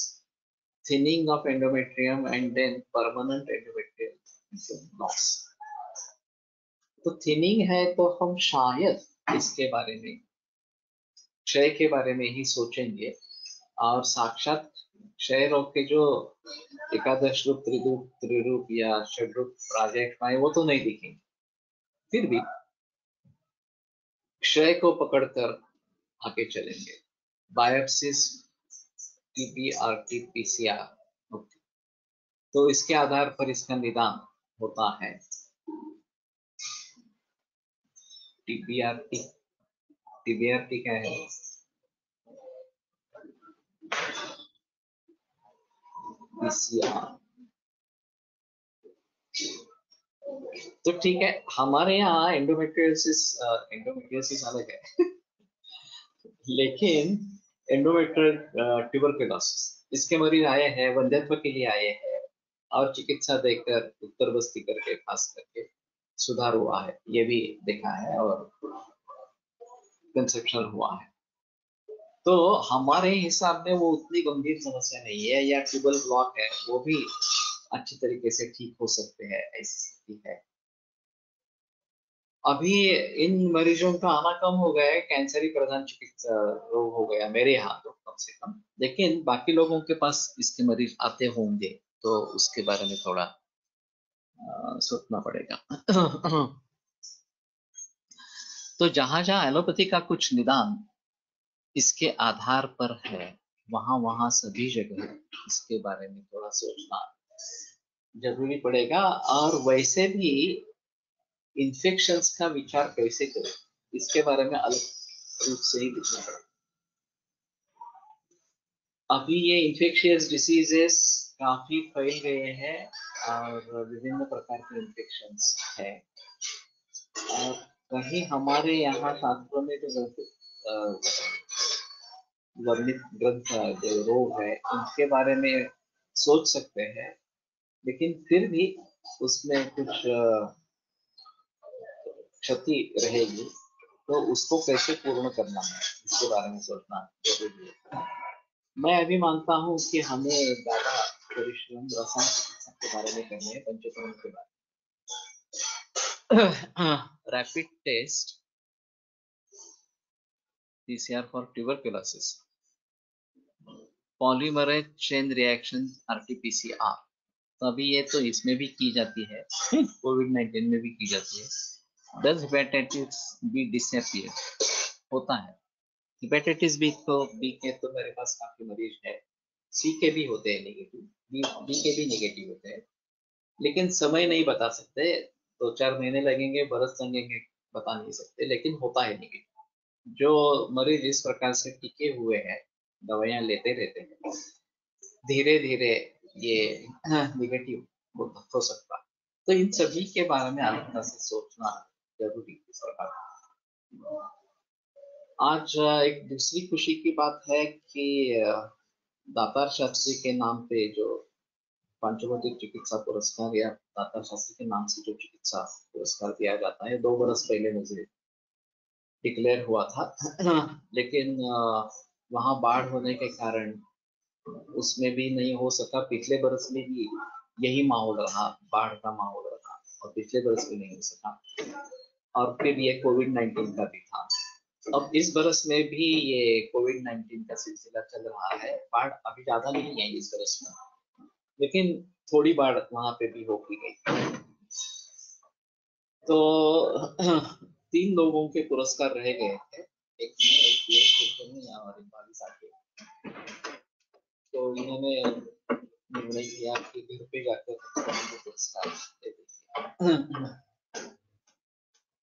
thinning of endometrium and then permanent endometrial loss. तो थिनिंग है तो हम शायद इसके बारे में, क्षय के बारे में ही सोचेंगे, और साक्षात क्षय रोग के जो एकादश रूप, त्रिरूप या षड्रूप प्राजैक्टमाएं वो तो नहीं दिखेंगे। फिर भी क्षय को पकड़कर आगे चलेंगे। बायोप्सिस टीबी आरटी-पीसीआर, तो इसके आधार पर इसका निदान होता है। टीबीआरटी, टीबीआरटी क्या है? पीसीआर। तो ठीक है, हमारे यहाँ एंडोमेट्रियोसिस अलग है लेकिन एंडोमेट्रियल ट्यूबरकुलोसिस इसके मरीज आए हैं, वंध्यत्व के लिए आए हैं, और चिकित्सा देकर उत्तर बस्ती करके खास करके सुधार हुआ है, ये भी देखा है, और कंसेप्शन हुआ है। तो हमारे हिसाब में वो उतनी गंभीर समस्या नहीं है, या ट्यूबल ब्लॉक है वो भी अच्छी तरीके से ठीक हो सकते हैं, ऐसी स्थिति है। अभी इन मरीजों का आना कम हो गया है, कैंसर ही प्रधान चिकित्सा रोग हो गया मेरे यहाँ तो कम से कम, लेकिन बाकी लोगों के पास इसके मरीज आते होंगे, तो उसके बारे में थोड़ा सोचना पड़ेगा तो जहां जहां एलोपैथी का कुछ निदान इसके आधार पर है, वहां वहां सभी जगह इसके बारे में थोड़ा सोचना जरूरी पड़ेगा। और वैसे भी इन्फेक्शंस का विचार कैसे करें, इसके बारे में अलग रूप से ही दिखना पड़ेगा। अभी ये इन्फेक्शियस डिसीजेस काफी फैल गए हैं, और विभिन्न प्रकार के इन्फेक्शंस है, और कहीं हमारे यहाँ शास्त्रों में जो वर्णित ग्रंथ जो रोग है उनके बारे में सोच सकते हैं, लेकिन फिर भी उसमें कुछ क्षति रहेगी, तो उसको कैसे पूर्ण करना है इसके बारे में सोचना जरूरी है। मैं अभी मानता हूँ कि हमें ज्यादा परिश्रम रसायन चिकित्सा के बारे में करने हैं, पंचकर्म के बारे में rapid test PCR for tuberculosis, polymerase chain reaction RT-PCR, तो अभी ये तो इसमें भी की जाती है, कोविड-19 में भी की जाती है। Does hepatitis B disappear? होता है। हेपेटाइटिस बी के तो मेरे पास काफी मरीज है, सी के भी होते हैं नेगेटिव, बी के भी नेगेटिव होते हैं, लेकिन समय नहीं बता सकते, 2-4 महीने लगेंगे, बरस लगेंगे, बता नहीं सकते, लेकिन होता है नेगेटिव। जो मरीज इस प्रकार से टिके हुए हैं, दवाइयां लेते रहते हैं, धीरे धीरे ये नेगेटिव हो सकता है। तो इन सभी के बारे में अलग से सोचना जरूरी है सरकार। आज एक दूसरी खुशी की बात है कि दातार शास्त्री के नाम पे जो पंचभौतिक चिकित्सा पुरस्कार, या दातार शास्त्री के नाम से जो चिकित्सा पुरस्कार दिया जाता है, 2 बरस पहले मुझे डिक्लेयर हुआ था लेकिन वहां बाढ़ होने के कारण उसमें भी नहीं हो सका। पिछले बरस में भी यही माहौल रहा, बाढ़ का माहौल रहा, और पिछले बरस में नहीं हो सका, और फिर ये कोविड-19 का भी था। अब इस बरस में भी ये कोविड-19 का सिलसिला चल रहा है। बाढ़ अभी ज्यादा नहीं है इस बरस में, लेकिन थोड़ी बाढ़ वहां पे भी हो गई। तो 3 लोगों के पुरस्कार रह गए थे। एक पीएच कुलकर्णी और एक भाभी साथी। तो उन्होंने निर्णय किया कि घर पे जाकर पुरस्कार दे देंगे।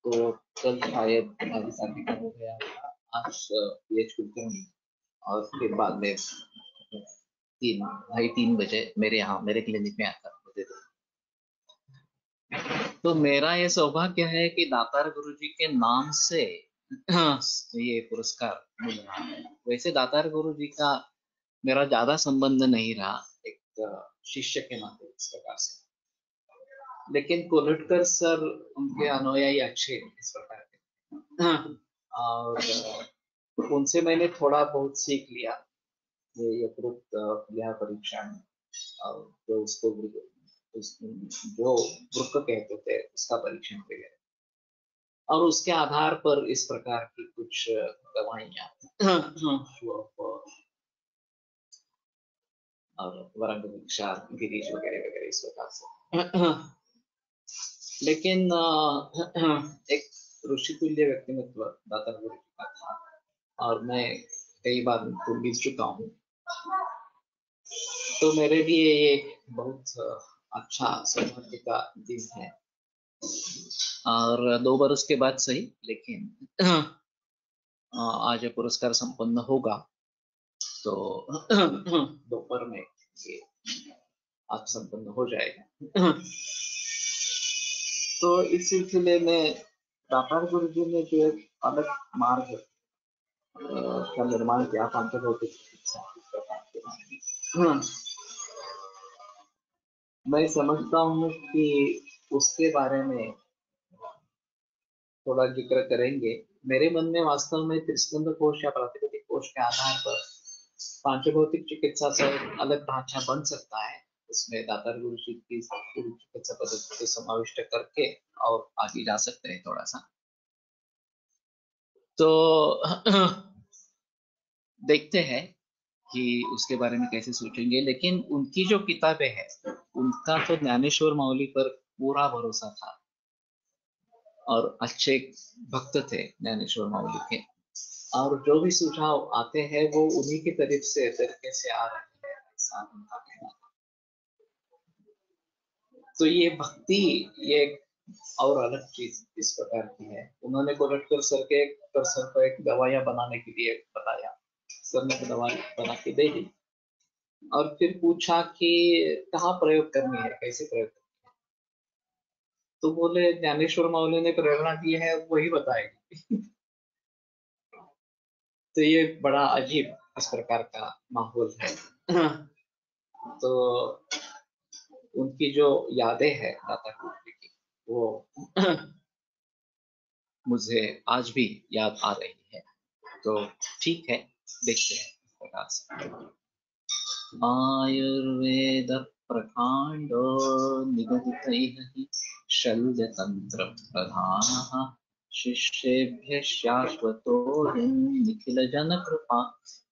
तो कल शायद भाभी साथी का हो गया, आज पीएच कुलकर्णी, और फिर बाद में 2:30 बजे मेरे यहाँ मेरे क्लिनिक में आकर मुझे दे। तो मेरा ये सौभाग्य है कि दातार गुरुजी के नाम से ये पुरस्कार मिल रहा है। वैसे दातार गुरुजी का मेरा ज्यादा संबंध नहीं रहा, एक शिष्य के नाते इस प्रकार से, लेकिन कोलटकर सर उनके अनुयायी अच्छे इस प्रकार के, और उनसे मैंने थोड़ा बहुत सीख लिया ये यकृत क्रिया परीक्षण, और जो उसको जो वृक्क कहते थे उसका परीक्षण वगैरह, और उसके आधार पर इस प्रकार की कुछ दवाइयाँ और वरंग उपचार गिरीश वगैरह वगैरह इस प्रकार से। लेकिन एक ऋषितुल्य व्यक्तित्व दातार गुरु जी का था, और मैं कई बार उनको मिल चुका हूँ। तो मेरे लिए ये बहुत अच्छा सौभाग्य का दिन है, और 2 बरस के बाद सही, लेकिन आज ये पुरस्कार संपन्न होगा। तो दोपहर में ये आज संपन्न हो जाएगा। तो इस सिलसिले में दातार गुरु जी ने जो एक अलग मार्ग का निर्माण किया पांचभौतिक चिकित्सा के बारे में, मैं समझता हूँ कि उसके बारे में थोड़ा जिक्र करेंगे। मेरे मन में वास्तव में त्रिस्कंद कोश या प्रातिपदिक कोश के आधार पर पांचभौतिक चिकित्सा से अलग ढांचा बन सकता है। उसमें दातार गुरु जी की चिकित्सा पद्धति को समाविष्ट करके और आगे जा सकते हैं थोड़ा सा। तो देखते हैं कि उसके बारे में कैसे सोचेंगे, लेकिन उनकी जो किताबें हैं उनका तो ज्ञानेश्वर माउली पर पूरा भरोसा था, और अच्छे भक्त थे ज्ञानेश्वर माउली के, और जो भी सुझाव आते हैं वो उन्हीं की तरफ से तरीके से आ रहे हैं, ऐसा उनका कहना था। तो ये भक्ति ये और अलग चीज इस प्रकार की है। उन्होंने गोरखपुर सर को एक दवाइयां बनाने के लिए बताया, सर ने दवाई बना के दे दी, और फिर पूछा कि कहाँ प्रयोग करनी है, कैसे प्रयोग करनी है। तो बोले ज्ञानेश्वर माउली ने प्रेरणा दी है, वही बताएगी। तो ये बड़ा अजीब इस प्रकार का माहौल है। तो उनकी जो यादें हैं दाता गुरु की, वो मुझे आज भी याद आ रही है। तो ठीक है, देखते हैं इस प्रकार से। आयुर्वेद प्रकांड निगदितैः शल्यतंत्र प्रधानः शिष्येभ्यः शाश्वतो निखिल जन कृपा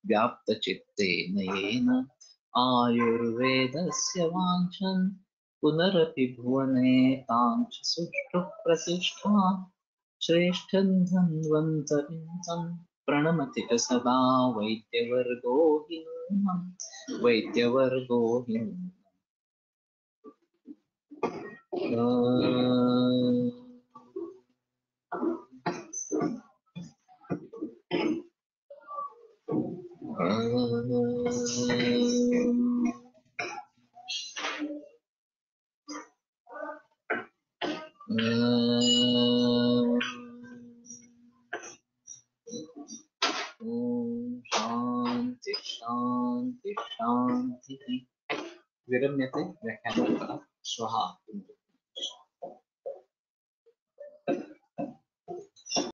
व्याप्त चित्तेन येन आयुर्वेदस्य वाञ्छन् पुनरपि भुवने तां च सुष्ठु प्रतिष्ठा श्रेष्ठं धन्वन्तरिं तं प्रणमति च सदा वैद्यवर्गो हि नूनम् वैद्यवर्गो हि शांति शांति शांति। विरम्यते व्याख्यानं श्वः।